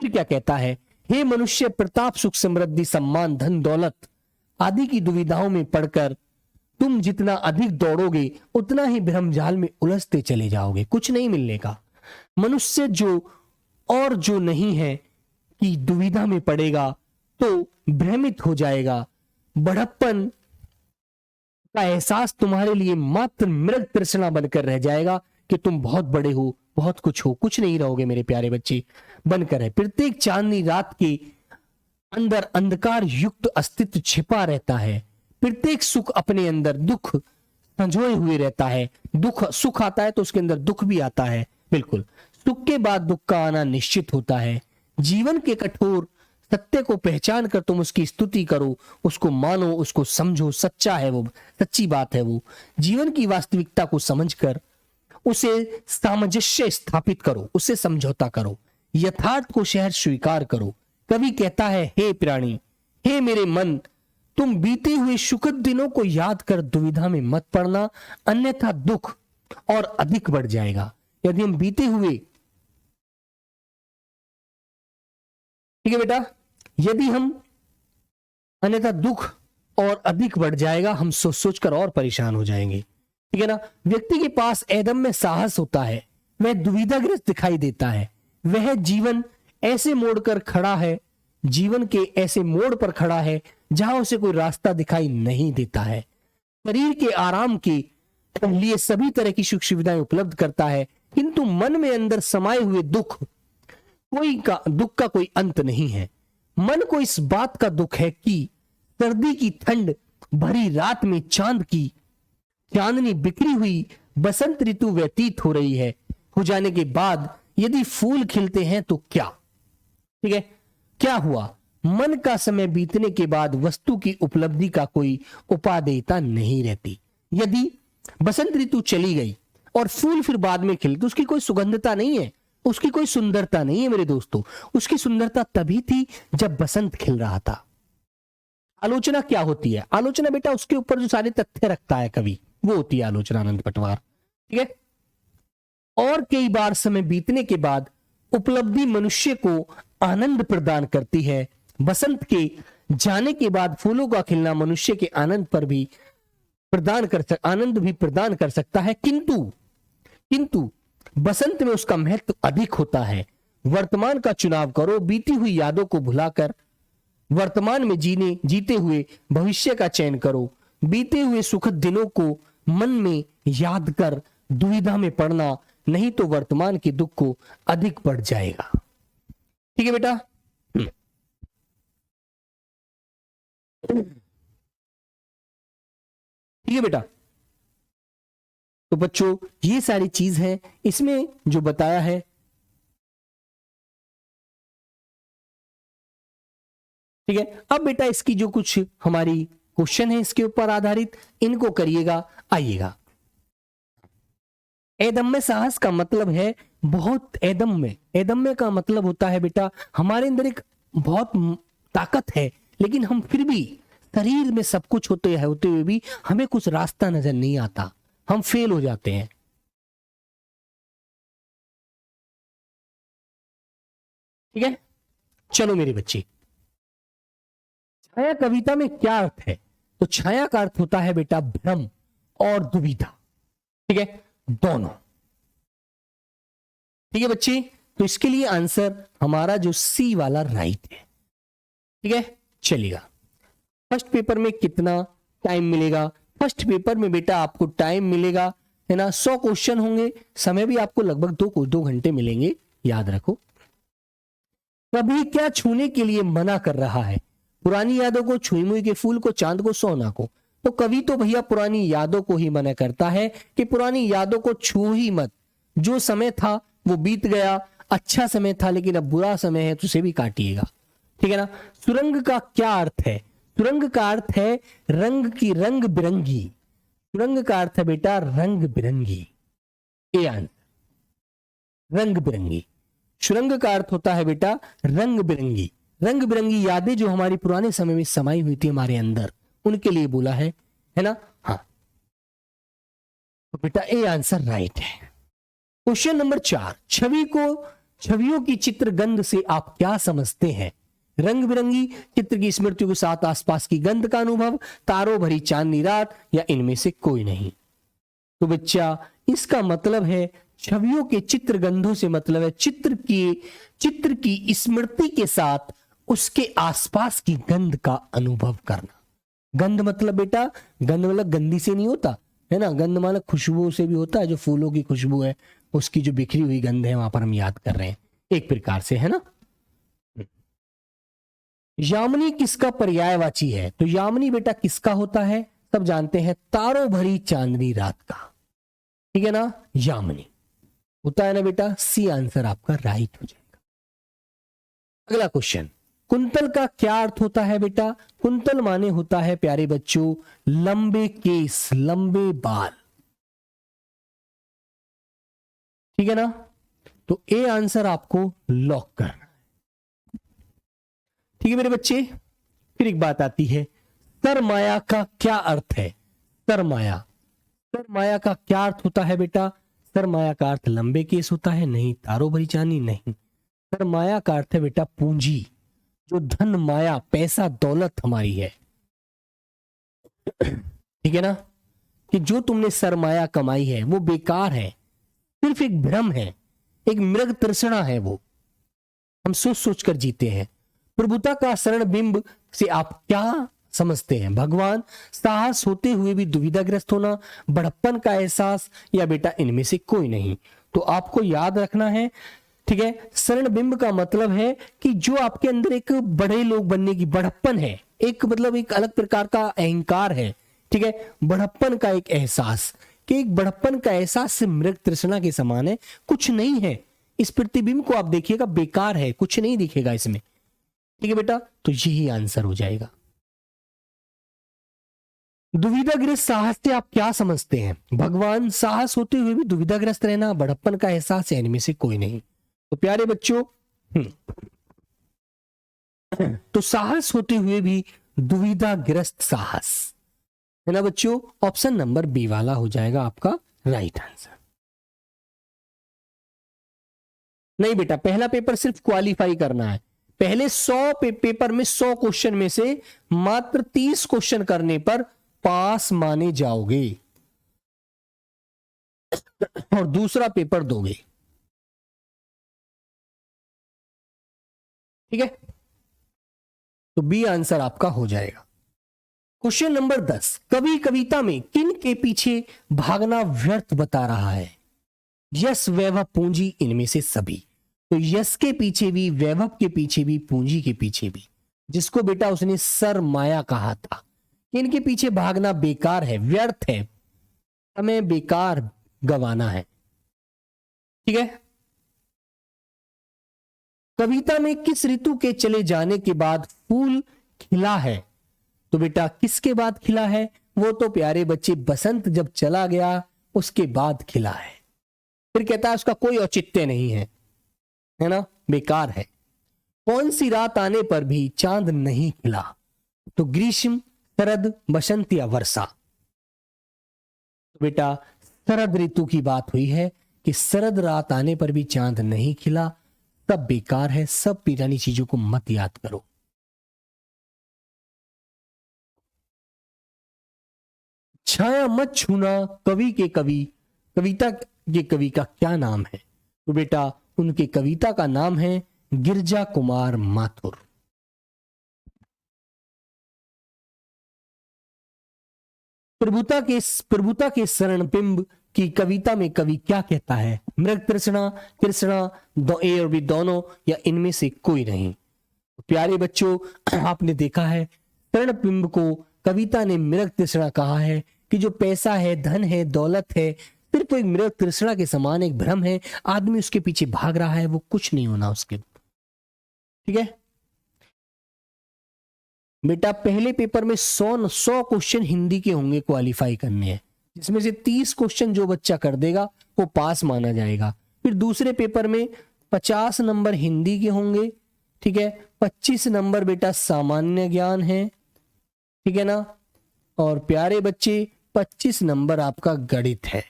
फिर क्या कहता है, हे मनुष्य प्रताप सुख समृद्धि सम्मान धन दौलत आदि की दुविधाओं में पड़कर तुम जितना अधिक दौड़ोगे उतना ही भ्रमजाल में उलझते चले जाओगे, कुछ नहीं मिलने का। मनुष्य जो नहीं है कि दुविधा में पड़ेगा तो भ्रमित हो जाएगा, बढ़प्पन का एहसास तुम्हारे लिए मात्र मृग तृष्णा बनकर रह जाएगा कि तुम बहुत बड़े हो, बहुत कुछ हो, कुछ नहीं रहोगे मेरे प्यारे बच्चे बनकर है। प्रत्येक चांदनी रात के अंदर अंधकार युक्त अस्तित्व छिपा रहता है, प्रत्येक सुख अपने अंदर दुख संजोए हुए रहता है। सुख आता है तो उसके अंदर दुख भी आता है, बिल्कुल, सुख के बाद दुख का आना निश्चित होता है। जीवन के कठोर सत्य को पहचान कर तुम उसकी स्तुति करो, उसको मानो, उसको समझो, सच्चा है वो, सच्ची बात है वो। जीवन की वास्तविकता को समझकर उसे सामंजस्य स्थापित करो, उससे समझौता करो, यथार्थ को शहर स्वीकार करो। कवि कहता है, हे प्राणी, हे मेरे मन, तुम बीते हुए सुखद दिनों को याद कर दुविधा में मत पड़ना, अन्यथा दुख और अधिक बढ़ जाएगा। यदि हम बीते हुए, ठीक है बेटा, यदि हम अन्यथा दुख और अधिक बढ़ जाएगा, हम सोच सोच कर और परेशान हो जाएंगे। ठीक है ना। व्यक्ति के पास एकदम में साहस होता है, वह दुविधाग्रस्त दिखाई देता है, वह जीवन ऐसे मोड़ कर खड़ा है, जीवन के ऐसे मोड़ पर खड़ा है जहां उसे कोई रास्ता दिखाई नहीं देता है। शरीर के आराम के लिए सभी तरह की सुख सुविधाएं उपलब्ध करता है, किंतु मन में अंदर समाये हुए दुख का कोई अंत नहीं है। मन को इस बात का दुख है कि सर्दी की ठंड भरी रात में चांदनी बिखरी हुई बसंत ऋतु व्यतीत हो रही है। हो जाने के बाद यदि फूल खिलते हैं तो क्या, ठीक है, क्या हुआ? मन का समय बीतने के बाद वस्तु की उपलब्धि का कोई उपादेयता नहीं रहती। यदि बसंत ऋतु चली गई और फूल फिर बाद में खिले तो उसकी कोई सुगंधता नहीं है, उसकी कोई सुंदरता नहीं है मेरे दोस्तों। उसकी सुंदरता तभी थी जब बसंत खिल रहा था। आलोचना क्या होती है? आलोचना बेटा उसके ऊपर जो सारे तथ्य रखता है कवि, वो होती है आलोचना, आनंद पटवार, ठीक है। और कई बार समय बीतने के बाद उपलब्धि मनुष्य को आनंद प्रदान करती है। बसंत के जाने के बाद फूलों का खिलना मनुष्य के आनंद भी प्रदान कर सकता है, किंतु बसंत में उसका महत्व अधिक होता है। वर्तमान का चुनाव करो, बीती हुई यादों को भुलाकर वर्तमान में जीते हुए भविष्य का चयन करो। बीते हुए सुखद दिनों को मन में याद कर दुविधा में पड़ना नहीं तो वर्तमान के दुख को अधिक बढ़ जाएगा। ठीक है बेटा, ठीक है बेटा। तो बच्चों ये सारी चीज है इसमें जो बताया है, ठीक है। अब बेटा इसकी जो कुछ हमारी क्वेश्चन है इसके ऊपर आधारित, इनको करिएगा। आइएगा, एदम्य साहस का मतलब है बहुत एदम्य का मतलब होता है बेटा हमारे अंदर एक बहुत ताकत है, लेकिन हम फिर भी शरीर में सब कुछ होते हुए भी हमें कुछ रास्ता नजर नहीं आता, हम फेल हो जाते हैं। ठीक है, चलो मेरे बच्चे, छाया कविता में क्या अर्थ है? तो छाया का अर्थ होता है बेटा भ्रम और दुविधा। ठीक है, दोनों। ठीक है बच्चे, तो इसके लिए आंसर हमारा जो सी वाला राइट है। ठीक है, चलिएगा। फर्स्ट पेपर में कितना टाइम मिलेगा? फर्स्ट पेपर में बेटा आपको टाइम मिलेगा है ना, 100 क्वेश्चन होंगे, समय भी आपको लगभग 2 घंटे मिलेंगे। याद रखो, कभी क्या छूने के लिए मना कर रहा है? पुरानी यादों को, छुई मुई के फूल को, चांद को, सोना को। तो कवि तो भैया पुरानी यादों को ही मना करता है कि पुरानी यादों को छू ही मत, जो समय था वो बीत गया, अच्छा समय था लेकिन अब बुरा समय है तो उसे भी काटिएगा। ठीक है ना। सुरंग का क्या अर्थ है? सुरंग का अर्थ है रंग की, रंग बिरंगी। सुरंग का अर्थ है बेटा रंग बिरंगी। ए आंसर रंग बिरंगी। सुरंग का अर्थ होता है बेटा रंग बिरंगी। रंग बिरंगी यादें जो हमारी पुराने समय में समाई हुई थी हमारे अंदर, उनके लिए बोला है ना। हाँ, तो बेटा ए आंसर राइट है। क्वेश्चन नंबर 4, छवियों की चित्र गंध से आप क्या समझते हैं? रंग बिरंगी चित्र की स्मृतियों के साथ आसपास की गंध का अनुभव, तारों भरी चांदनी रात, या इनमें से कोई नहीं। तो बच्चा इसका मतलब है छवियों के चित्र गंधों से मतलब है चित्र की स्मृति के साथ उसके आसपास की गंध का अनुभव करना। गंध मतलब बेटा, गंध मतलब गंदी से नहीं होता है ना, गंध मतलब खुशबू से भी होता है। जो फूलों की खुशबू है उसकी जो बिखरी हुई गंध है वहां पर हम याद कर रहे हैं एक प्रकार से, है ना। यामिनी किसका पर्यायवाची है? तो यामिनी बेटा किसका होता है? सब जानते हैं, तारों भरी चांदनी रात का। ठीक है ना, यामिनी होता है ना बेटा। सी आंसर आपका राइट हो जाएगा। अगला क्वेश्चन, कुंतल का क्या अर्थ होता है बेटा? कुंतल माने होता है प्यारे बच्चों लंबे केस, लंबे बाल। ठीक है ना, तो ए आंसर आपको लॉक करना है। ठीक है मेरे बच्चे, फिर एक बात आती है, सरमाया का क्या अर्थ है? सरमाया का क्या अर्थ होता है बेटा? सरमाया का अर्थ लंबे केस होता है? नहीं। तारों भरी चांदनी? नहीं। सरमाया का अर्थ है बेटा पूंजी, जो धन माया, पैसा दौलत हमारी है। ठीक है ना, कि जो तुमने सरमाया कमाई है वो बेकार है, सिर्फ एक भ्रम है, एक मृग तृष्णा है वो। हम सोच सोच कर जीते हैं। प्रभुता का शरण बिंब से आप क्या समझते हैं? भगवान, साहस होते हुए भी दुविधाग्रस्त होना, बड़प्पन का एहसास, या बेटा इनमें से कोई नहीं। तो आपको याद रखना है, ठीक है, शरण बिंब का मतलब है कि जो आपके अंदर एक बड़े लोग बनने की बड़प्पन है, एक मतलब एक अलग प्रकार का अहंकार है, ठीक है, बड़प्पन का एक एहसास, कि एक बड़प्पन का एहसास से मृग तृष्णा के समान है, कुछ नहीं है इस प्रतिबिंब को। आप देखिएगा बेकार है, कुछ नहीं दिखेगा इसमें, ठीक है बेटा। तो यही आंसर हो जाएगा। दुविधाग्रस्त साहस से आप क्या समझते हैं? भगवान, साहस होते हुए भी दुविधाग्रस्त रहना, बड़प्पन का एहसास है, इनमें से कोई नहीं। तो प्यारे बच्चों, तो साहस होते हुए भी दुविधाग्रस्त साहस, है ना बच्चों? ऑप्शन नंबर बी वाला हो जाएगा आपका राइट आंसर। नहीं बेटा, पहला पेपर सिर्फ क्वालिफाई करना है। पहले 100 पेपर में 100 क्वेश्चन में से मात्र 30 क्वेश्चन करने पर पास माने जाओगे और दूसरा पेपर दोगे, ठीक है। तो बी आंसर आपका हो जाएगा। क्वेश्चन नंबर 10, कवि कविता में किन के पीछे भागना व्यर्थ बता रहा है? यश, वैभव, पूंजी, इनमें से सभी। तो यश के पीछे भी, वैभव के पीछे भी, पूंजी के पीछे भी, जिसको बेटा उसने सरमाया कहा था, इनके पीछे भागना बेकार है, व्यर्थ है, हमें बेकार गवाना है, ठीक है। कविता में किस ऋतु के चले जाने के बाद फूल खिला है? तो बेटा किसके बाद खिला है? वो तो प्यारे बच्चे बसंत जब चला गया उसके बाद खिला है। फिर कहता है उसका कोई औचित्य नहीं है ना, बेकार है। कौन सी रात आने पर भी चांद नहीं खिला? तो ग्रीष्म, शरद, बसंत या वर्षा। तो बेटा शरद ऋतु की बात हुई है कि शरद रात आने पर भी चांद नहीं खिला, सब बेकार है, सब पुरानी चीजों को मत याद करो। छाया मत छूना, कवि के कवि, कविता के कवि का क्या नाम है? तो बेटा उनके कविता का नाम है गिरजा कुमार माथुर। प्रभुता के शरण बिंब की कविता में कवि क्या कहता है? मृग तृष्णा, तृष्णा, ए और बी दोनों, या इनमें से कोई नहीं। प्यारे बच्चों, आपने देखा है शरण बिंब को कविता ने मृग तृष्णा कहा है कि जो पैसा है, धन है, दौलत है, सिर्फ एक मृग तृष्णा के समान एक भ्रम है, आदमी उसके पीछे भाग रहा है, वो कुछ नहीं होना उसके, ठीक है बेटा। पहले पेपर में 100 क्वेश्चन हिंदी के होंगे, क्वालिफाई करने हैं, जिसमें से 30 क्वेश्चन जो बच्चा कर देगा वो पास माना जाएगा। फिर दूसरे पेपर में 50 नंबर हिंदी के होंगे, ठीक है, 25 नंबर बेटा सामान्य ज्ञान है, ठीक है ना, और प्यारे बच्चे 25 नंबर आपका गणित है,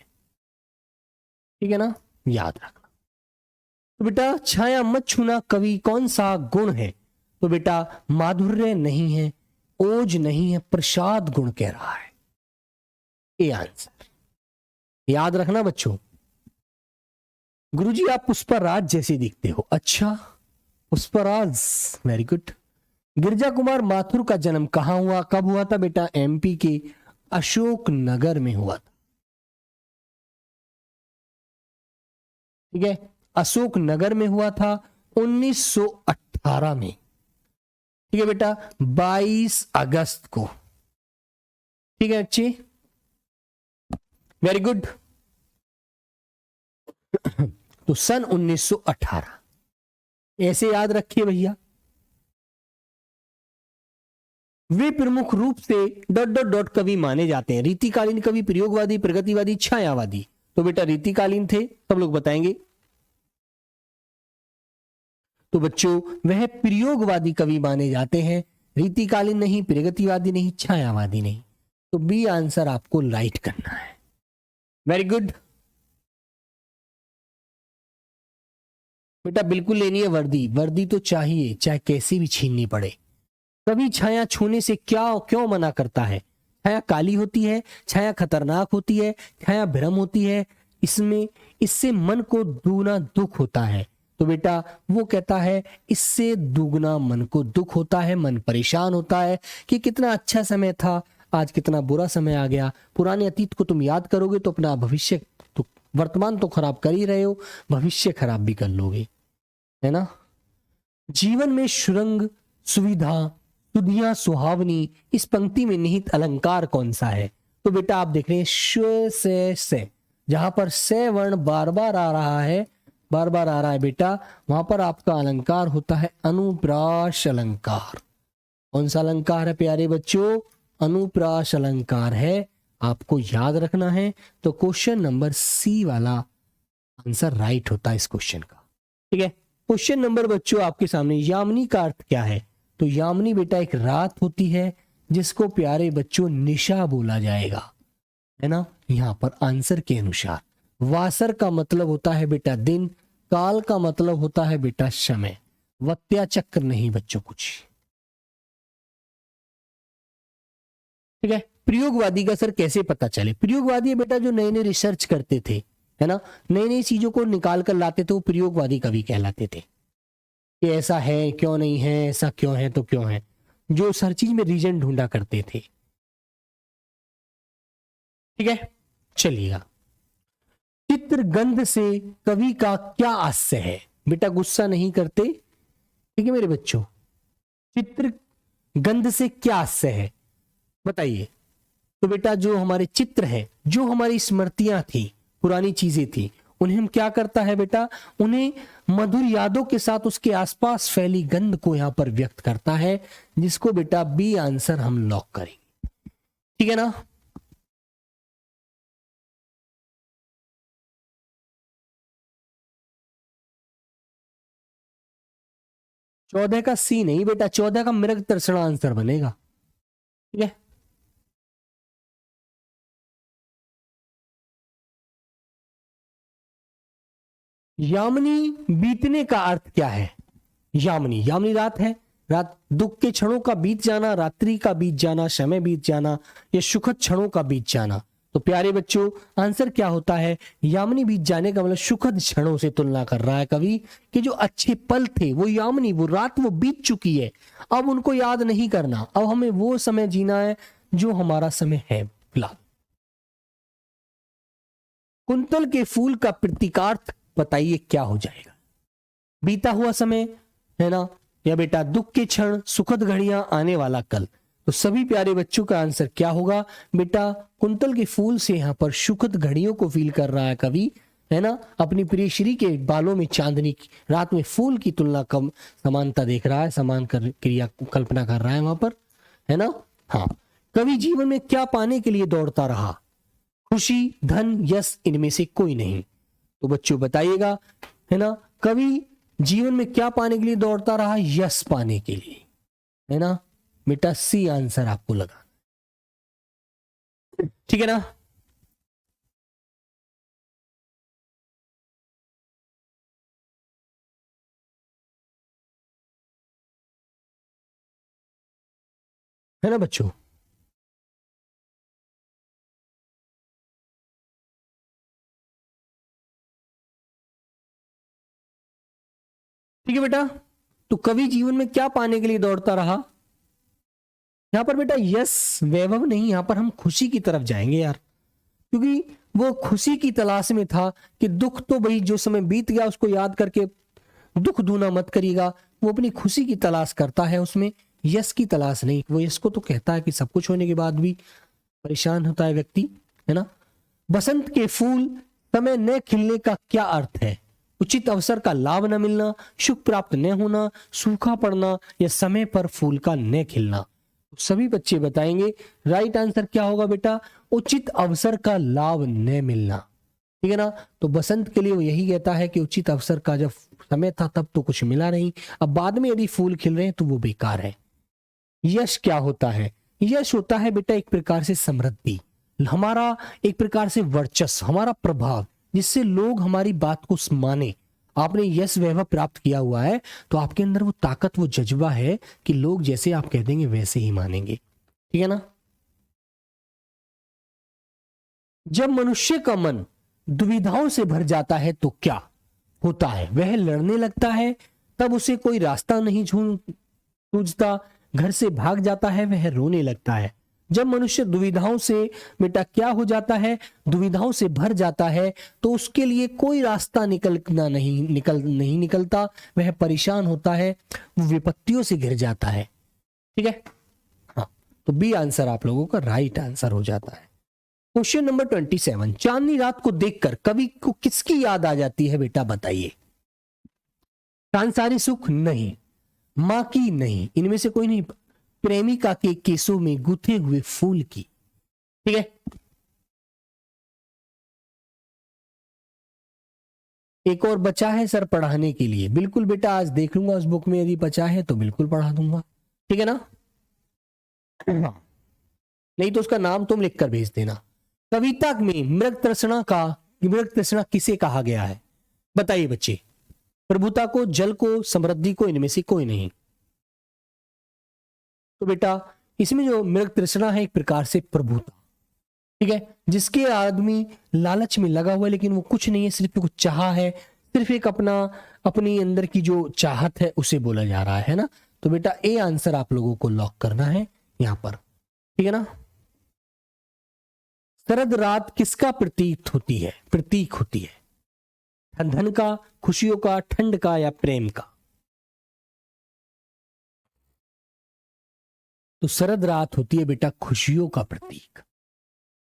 ठीक है ना, याद रखना। तो बेटा छाया मत छूना कवि कौन सा गुण है? तो बेटा माधुर्य नहीं है, ओज नहीं है, प्रसाद गुण कह रहा है, ये आंसर याद रखना बच्चों। गुरुजी आप पुष्पराज जैसे दिखते हो। अच्छा पुष्पराज, वेरी गुड। गिरजा कुमार माथुर का जन्म कहां हुआ, कब हुआ था? बेटा एमपी के अशोक नगर में हुआ था, ठीक है, अशोक नगर में हुआ था 1918 में, ठीक है बेटा, 22 अगस्त को, ठीक है अच्छी, वेरी गुड। तो सन 1918 ऐसे याद रखिए भैया। वे प्रमुख रूप से डॉट डॉट डॉट कवि माने जाते हैं। रीतिकालीन कवि, प्रयोगवादी, प्रगतिवादी, छायावादी। तो बेटा रीतिकालीन थे, सब लोग बताएंगे। तो बच्चों वह प्रयोगवादी कवि माने जाते हैं, रीतिकालीन नहीं, प्रगतिवादी नहीं, छायावादी नहीं। तो बी आंसर आपको राइट करना है, वेरी गुड बेटा। बिल्कुल लेनी है वर्दी, वर्दी तो चाहिए, चाहे कैसी भी छीननी पड़े। कभी छाया छूने से क्या क्यों मना करता है? छाया काली होती है, छाया खतरनाक होती है, छाया भ्रम होती है, इसमें इससे मन को दूना दुख होता है। तो बेटा वो कहता है इससे दुगना मन को दुख होता है, मन परेशान होता है कि कितना अच्छा समय था, आज कितना बुरा समय आ गया। पुराने अतीत को तुम याद करोगे तो अपना भविष्य तो, वर्तमान तो खराब कर ही रहे हो, भविष्य खराब भी कर लोगे, है ना। जीवन में सुरंग, सुविधा, सुधिया, सुहावनी, इस पंक्ति में निहित अलंकार कौन सा है? तो बेटा आप देख रहे हैं से, जहां पर से वर्ण बार बार आ रहा है, बार बार आ रहा है बेटा, वहां पर आपका अलंकार होता है अनुप्रास अलंकार। कौन सा अलंकार है प्यारे बच्चों? अनुप्रास अलंकार है, आपको याद रखना है। तो क्वेश्चन नंबर सी वाला आंसर राइट होता है इस क्वेश्चन का, ठीक है। क्वेश्चन नंबर बच्चों आपके सामने, यामिनी का अर्थ क्या है? तो यामिनी बेटा एक रात होती है जिसको प्यारे बच्चों निशा बोला जाएगा, है ना। यहां पर आंसर के अनुसार वासर का मतलब होता है बेटा दिन, काल का मतलब होता है बेटा समय, वत्या चक्र नहीं बच्चों कुछ, ठीक है। प्रयोगवादी का सर कैसे पता चले? प्रयोगवादी बेटा जो नए नए रिसर्च करते थे, है ना, नई नई चीजों को निकाल कर लाते थे, वो प्रयोगवादी कवि कहलाते थे। कि ऐसा है क्यों नहीं है, ऐसा क्यों है तो क्यों है, जो हर चीज में रीजन ढूंढा करते थे, ठीक है। चलिएगा, चित्रगंध से कवि का क्या आशय है? बेटा गुस्सा नहीं करते, ठीक है मेरे बच्चों। चित्रगंध से क्या आशय है बताइए? तो बेटा जो हमारे चित्र है, जो हमारी स्मृतियां थी, पुरानी चीजें थी, उन्हें हम क्या करता है बेटा, उन्हें मधुर यादों के साथ उसके आसपास फैली गंध को यहां पर व्यक्त करता है, जिसको बेटा बी आंसर हम लॉक करेंगे, ठीक है ना। चौदह का सी नहीं बेटा, 14 का मृग तर्षणा आंसर बनेगा, ठीक है। यामिनी बीतने का अर्थ क्या है? यामिनी, यामिनी रात है, रात दुख के क्षणों का बीत जाना, रात्रि का बीत जाना, समय बीत जाना, या सुखद क्षणों का बीत जाना। तो प्यारे बच्चों आंसर क्या होता है? यामिनी बीत जाने का मतलब सुखद क्षणों से तुलना कर रहा है कवि कि जो अच्छे पल थे वो यामिनी, वो रात वो बीत चुकी है, अब उनको याद नहीं करना, अब हमें वो समय जीना है जो हमारा समय है फिलहाल। कुंतल के फूल का प्रतीकार्थ बताइए क्या हो जाएगा? बीता हुआ समय, है ना, या बेटा दुख के क्षण, सुखद घड़ियां, आने वाला कल। तो सभी प्यारे बच्चों का आंसर क्या होगा बेटा? कुंतल के फूल से यहां पर सुखद घड़ियों को फील कर रहा है कवि, है ना, अपनी प्रियश्री के बालों में चांदनी, रात में फूल की तुलना कम समानता देख रहा है, समान क्रिया कल्पना कर रहा है वहां पर, है ना। हाँ, कवि जीवन में क्या पाने के लिए दौड़ता रहा? खुशी, धन, यश, इनमें से कोई नहीं। तो बच्चों बताइएगा, है ना, कवि जीवन में क्या पाने के लिए दौड़ता रहा? यश पाने के लिए, है ना बेटा, सी आंसर आपको लगा, ठीक है ना। है ना बच्चों, ठीक है बेटा। तो कवि जीवन में क्या पाने के लिए दौड़ता रहा? यहां पर बेटा यश वैभव नहीं, यहां पर हम खुशी की तरफ जाएंगे यार, क्योंकि वो खुशी की तलाश में था कि दुख तो भाई जो समय बीत गया उसको याद करके दुख दूना मत करिएगा, वो अपनी खुशी की तलाश करता है, उसमें यश की तलाश नहीं। वो यश को तो कहता है कि सब कुछ होने के बाद भी परेशान होता है व्यक्ति, है ना। बसंत के फूल समय न खिलने का क्या अर्थ है? उचित अवसर का लाभ न मिलना, सुख प्राप्त न होना, सूखा पड़ना, या समय पर फूल का न खिलना। सभी बच्चे बताएंगे राइट आंसर क्या होगा बेटा? उचित अवसर का लाभ न मिलना, ठीक है ना। तो बसंत के लिए वो यही कहता है कि उचित अवसर का जब समय था तब तो कुछ मिला नहीं, अब बाद में यदि फूल खिल रहे हैं तो वो बेकार है। यश क्या होता है? यश होता है बेटा एक प्रकार से समृद्धि, हमारा एक प्रकार से वर्चस्व, हमारा प्रभाव, जिससे लोग हमारी बात को माने। आपने यश वैभव प्राप्त किया हुआ है तो आपके अंदर वो ताकत, वो जज्बा है कि लोग जैसे आप कह देंगे वैसे ही मानेंगे, ठीक है ना। जब मनुष्य का मन दुविधाओं से भर जाता है तो क्या? होता है वह लड़ने लगता है, तब उसे कोई रास्ता नहीं सूझता, घर से भाग जाता है, वह रोने लगता है। जब मनुष्य दुविधाओं से बेटा क्या हो जाता है, दुविधाओं से भर जाता है, तो उसके लिए कोई रास्ता नहीं निकलता, वह परेशान होता है, वो विपत्तियों से घिर जाता है। ठीक है, हाँ, तो बी आंसर आप लोगों का राइट आंसर हो जाता है। क्वेश्चन नंबर 27, चांदनी रात को देखकर कवि को किसकी याद आ जाती है बेटा बताइए। सांसारिक सुख नहीं, मां की नहीं, इनमें से कोई नहीं, प्रेमिका के केसों में गुथे हुए फूल की। ठीक है, एक और बचा है सर पढ़ाने के लिए, बिल्कुल बेटा आज देख लूंगा उस बुक में, यदि बचा है तो बिल्कुल पढ़ा दूंगा। ठीक है ना, नहीं तो उसका नाम तुम लिख कर भेज देना। कविता में मृग तृष्णा किसे कहा गया है बताइए बच्चे। प्रभुता को, जल को, समृद्धि को, इनमें से कोई नहीं। तो बेटा इसमें जो मृग तृष्णा है एक प्रकार से प्रभुता। ठीक है, जिसके आदमी लालच में लगा हुआ है लेकिन वो कुछ नहीं है, सिर्फ कुछ चाह है, सिर्फ एक अपनी अंदर की जो चाहत है उसे बोला जा रहा है ना। तो बेटा ए आंसर आप लोगों को लॉक करना है यहां पर। ठीक है ना, शरद रात किसका प्रतीक होती है, धन का, खुशियों का, ठंड का या प्रेम का। तो शरद रात होती है बेटा खुशियों का प्रतीक,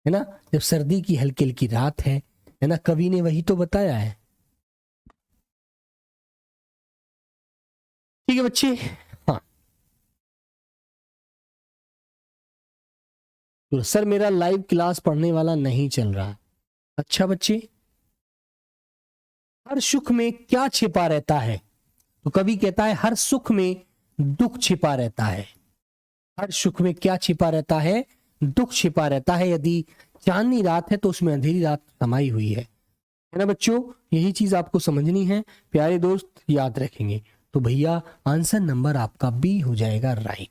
है ना, जब सर्दी की हल्की हल्की रात है ना, कवि ने वही तो बताया है। ठीक है बच्चे, हाँ तो सर मेरा लाइव क्लास पढ़ने वाला नहीं चल रहा। अच्छा बच्चे, हर सुख में क्या छिपा रहता है, तो कवि कहता है हर सुख में दुख छिपा रहता है। हर सुख में क्या छिपा रहता है, दुख छिपा रहता है। यदि चांदनी रात है तो उसमें अंधेरी रात समाई हुई है ना बच्चों, यही चीज आपको समझनी है प्यारे दोस्त, याद रखेंगे। तो भैया आंसर नंबर आपका बी हो जाएगा राइट।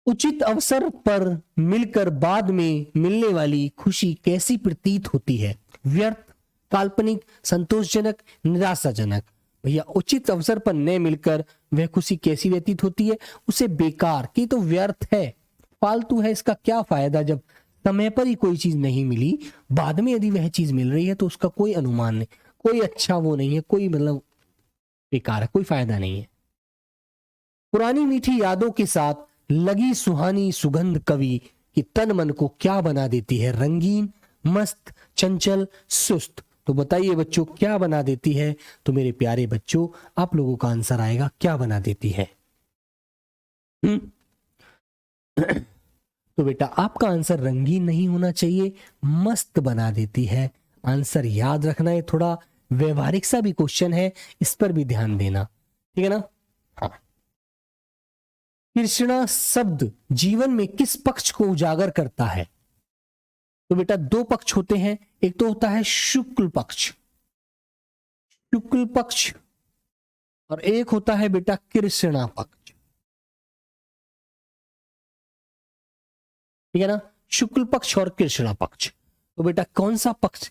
उचित अवसर पर मिलकर बाद में मिलने वाली खुशी कैसी प्रतीत होती है, व्यर्थ, काल्पनिक, संतोषजनक, निराशाजनक। भैया उचित अवसर पर न मिलकर वह खुशी कैसी व्यतीत होती है, उसे बेकार की, तो व्यर्थ है, फालतू है, इसका क्या फायदा, जब समय पर ही कोई चीज नहीं मिली, बाद में यदि वह चीज मिल रही है तो उसका कोई अनुमान नहीं, कोई अच्छा वो नहीं है, कोई मतलब बेकार है, कोई फायदा नहीं है। पुरानी मीठी यादों के साथ लगी सुहानी सुगंध कवि कि तन मन को क्या बना देती है, रंगीन, मस्त, चंचल, सुस्त। तो बताइए बच्चों क्या बना देती है, तो मेरे प्यारे बच्चों आप लोगों का आंसर आएगा क्या बना देती है। तो बेटा आपका आंसर रंगीन नहीं होना चाहिए, मस्त बना देती है। आंसर याद रखना है, थोड़ा व्यवहारिक सा भी क्वेश्चन है, इस पर भी ध्यान देना। ठीक है ना, हाँ। कृष्णा शब्द जीवन में किस पक्ष को उजागर करता है, तो बेटा दो पक्ष होते हैं, एक तो होता है शुक्ल पक्ष, और एक होता है बेटा कृष्णा पक्ष। ठीक है ना, शुक्ल पक्ष और कृष्णा पक्ष। तो बेटा कौन सा पक्ष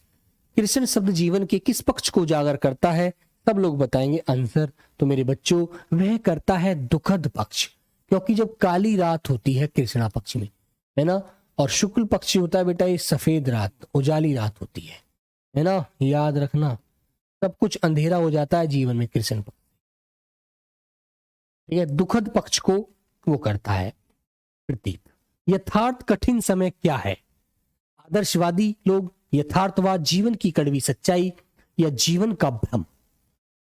कृष्ण शब्द जीवन के किस पक्ष को उजागर करता है, सब लोग बताएंगे आंसर। तो मेरे बच्चों वह करता है दुखद पक्ष, क्योंकि जब काली रात होती है कृष्णा पक्ष में, है ना, और शुक्ल पक्ष होता है बेटा ये सफेद रात, उजाली रात होती है ना, याद रखना, सब कुछ अंधेरा हो जाता है जीवन में कृष्ण पक्ष। ठीक है, दुखद पक्ष को वो करता है प्रतीक। यथार्थ कठिन समय क्या है, आदर्शवादी लोग, यथार्थवाद, जीवन की कड़वी सच्चाई या जीवन का भ्रम।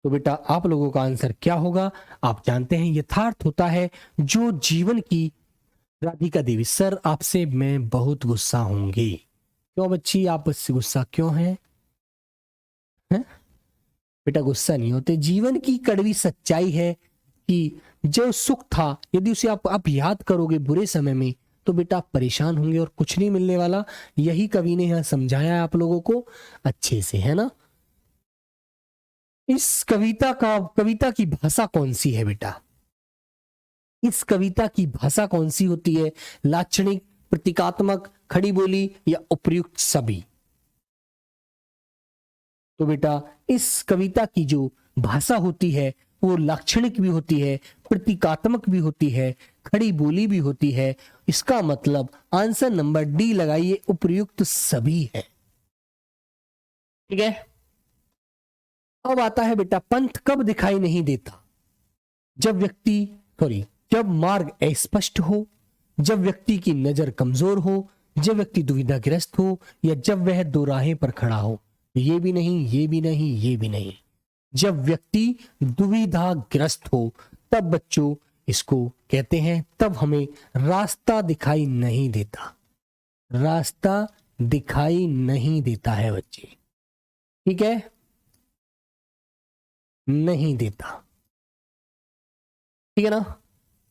तो बेटा आप लोगों का आंसर क्या होगा, आप जानते हैं यथार्थ होता है जो जीवन की। राधिका देवी सर आपसे मैं बहुत गुस्सा होंगी। क्यों बच्ची आप इससे गुस्सा क्यों हैं? बेटा गुस्सा नहीं होते, जीवन की कड़वी सच्चाई है कि जो सुख था यदि उसे आप याद करोगे बुरे समय में तो बेटा आप परेशान होंगे और कुछ नहीं मिलने वाला। यही कवि ने यहां समझाया है आप लोगों को अच्छे से, है ना। इस कविता की भाषा कौन सी है बेटा, इस कविता की भाषा कौन सी होती है, लाक्षणिक, प्रतीकात्मक, खड़ी बोली या उपयुक्त सभी। तो बेटा इस कविता की जो भाषा होती है वो लाक्षणिक भी होती है, प्रतीकात्मक भी होती है, खड़ी बोली भी होती है। इसका मतलब आंसर नंबर डी लगाइए, उपर्युक्त सभी है। ठीक है। अब आता है बेटा पंथ कब दिखाई नहीं देता? जब मार्ग अस्पष्ट हो, जब व्यक्ति की नजर कमजोर हो, जब व्यक्ति दुविधाग्रस्त हो, या जब वह दो राहें पर खड़ा हो। ये भी नहीं, ये भी नहीं, ये भी नहीं। जब व्यक्ति दुविधाग्रस्त हो तब बच्चों इसको कहते हैं, तब हमें रास्ता दिखाई नहीं देता। रास्ता दिखाई नहीं देता है बच्चे। ठीक है, नहीं देता। ठीक है ना।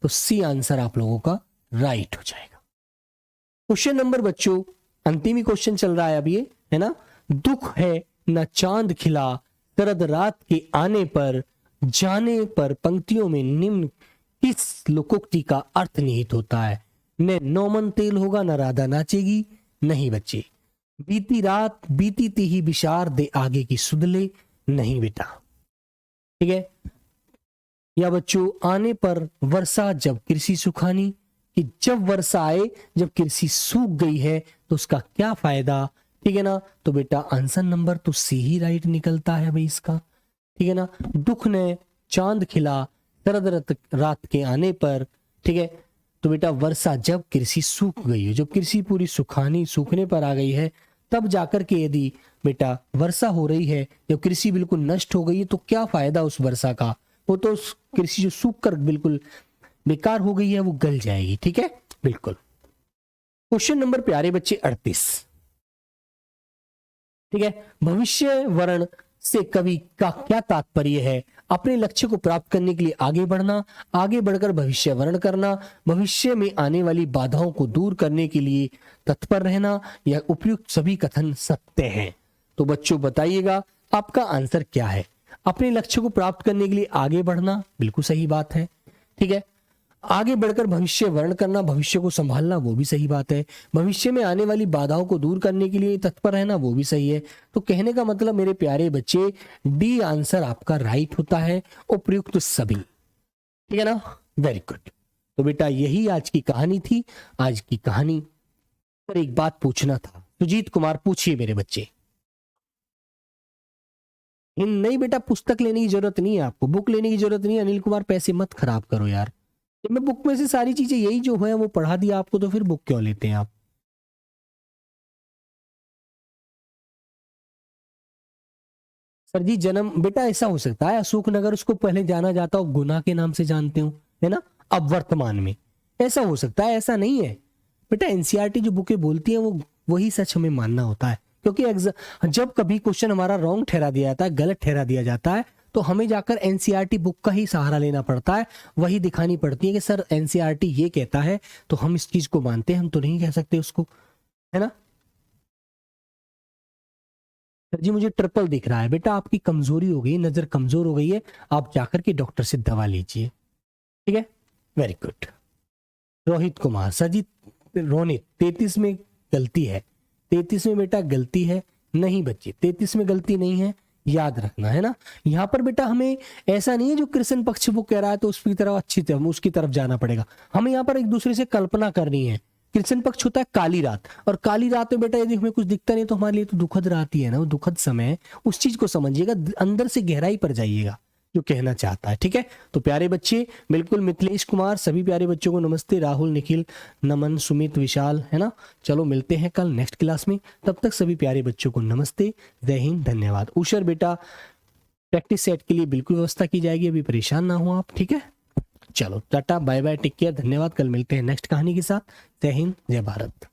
तो सी आंसर आप लोगों का राइट हो जाएगा। क्वेश्चन नंबर बच्चों अंतिम ही क्वेश्चन चल रहा है अब ये, है ना। दुख है न चांद खिला, शरद रात के आने पर जाने पर पंक्तियों में निम्न किस लोकोक्ति का अर्थ निहित होता है? न नौमन तेल होगा, न राधा नाचेगी। नहीं बच्चे। बीती रात बीती ही विशार दे आगे की सुधले। नहीं बेटा। ठीक है। या बच्चों आने पर वर्षा जब कृषि सुखानी, कि जब वर्षा आए जब कृषि सूख गई है तो उसका क्या फायदा? ठीक है ना। तो बेटा आंसर नंबर तो सी ही राइट निकलता है भाई इसका। ठीक है ना। दुख ने चांद खिला शरद रात के आने पर। ठीक है। तो बेटा वर्षा जब कृषि सूख गई है, जब कृषि पूरी सूखने पर आ गई है, तब जाकर के यदि बेटा वर्षा हो रही है, जब कृषि बिल्कुल नष्ट हो गई है, तो क्या फायदा उस वर्षा का? वो तो कृषि जो सूख कर बिल्कुल बेकार हो गई है वो गल जाएगी। ठीक है, बिल्कुल। क्वेश्चन नंबर प्यारे बच्चे 38। ठीक है। भविष्य वर्ण से कवि का क्या तात्पर्य है? अपने लक्ष्य को प्राप्त करने के लिए आगे बढ़ना, आगे बढ़कर भविष्य वर्ण करना, भविष्य में आने वाली बाधाओं को दूर करने के लिए तत्पर रहना, या उपयुक्त सभी कथन सत्य हैं। तो बच्चों बताइएगा आपका आंसर क्या है? अपने लक्ष्य को प्राप्त करने के लिए आगे बढ़ना, बिल्कुल सही बात है। ठीक है। आगे बढ़कर भविष्य वर्ण करना, भविष्य को संभालना, वो भी सही बात है। भविष्य में आने वाली बाधाओं को दूर करने के लिए तत्पर रहना, वो भी सही है। तो कहने का मतलब मेरे प्यारे बच्चे डी आंसर आपका राइट होता है, उपयुक्त सभी। ठीक है ना। Very good. तो बेटा यही आज की कहानी थी। आज की कहानी पर एक बात पूछना था। सुजीत कुमार पूछिए मेरे बच्चे। नहीं बेटा पुस्तक लेने की जरूरत नहीं है आपको, बुक लेने की जरूरत नहीं है। अनिल कुमार पैसे मत खराब करो यार। जब मैं बुक में से सारी चीजें यही जो है वो पढ़ा दिया आपको, तो फिर बुक क्यों लेते हैं आप? सर जी जन्म बेटा ऐसा हो सकता है अशोकनगर उसको पहले जाना जाता हो गुना के नाम से जानते हो, है ना। अब वर्तमान में ऐसा हो सकता है, ऐसा नहीं है बेटा। एनसीईआरटी जो बुकें बोलती है वो वही सच हमें मानना होता है, क्योंकि जब कभी क्वेश्चन हमारा रॉन्ग ठहरा दिया जाता है, गलत ठहरा दिया जाता है, तो हमें जाकर एनसीईआरटी बुक का ही सहारा लेना पड़ता है। वही दिखानी पड़ती है कि सर एनसीईआरटी ये कहता है तो हम इस चीज को मानते हैं, हम तो नहीं कह सकते उसको, है ना। सर जी मुझे ट्रिपल दिख रहा है। बेटा आपकी कमजोरी हो गई, नजर कमजोर हो गई है, आप जाकर के डॉक्टर से दवा लीजिए। ठीक है, very good. Rohit Kumar sir ji Ronit 33 में गलती है। 33 में बेटा गलती है नहीं बच्चे, 33 में गलती नहीं है, याद रखना, है ना। यहाँ पर बेटा हमें ऐसा नहीं है जो कृष्ण पक्ष वो कह रहा है तो उसकी तरफ अच्छी तरह उसकी तरफ जाना पड़ेगा। हमें यहाँ पर एक दूसरे से कल्पना करनी है। कृष्ण पक्ष होता है काली रात, और काली रात में बेटा यदि हमें कुछ दिखता नहीं तो हमारे लिए तो दुखद रात ही है ना, वो दुखद समय। उस चीज को समझिएगा, अंदर से गहराई पर जाइएगा जो कहना चाहता है। ठीक है, तो प्यारे बच्चे बिल्कुल मिथिलेश कुमार, सभी प्यारे बच्चों को नमस्ते। राहुल, निखिल, नमन, सुमित, विशाल, है ना। चलो मिलते हैं कल नेक्स्ट क्लास में, तब तक सभी प्यारे बच्चों को नमस्ते, जय हिंद, धन्यवाद। उषर बेटा प्रैक्टिस सेट के लिए बिल्कुल व्यवस्था की जाएगी, अभी परेशान ना हो आप। ठीक है, चलो tata bye bye, take care, धन्यवाद। कल मिलते हैं नेक्स्ट कहानी के साथ। जय हिंद, जय भारत।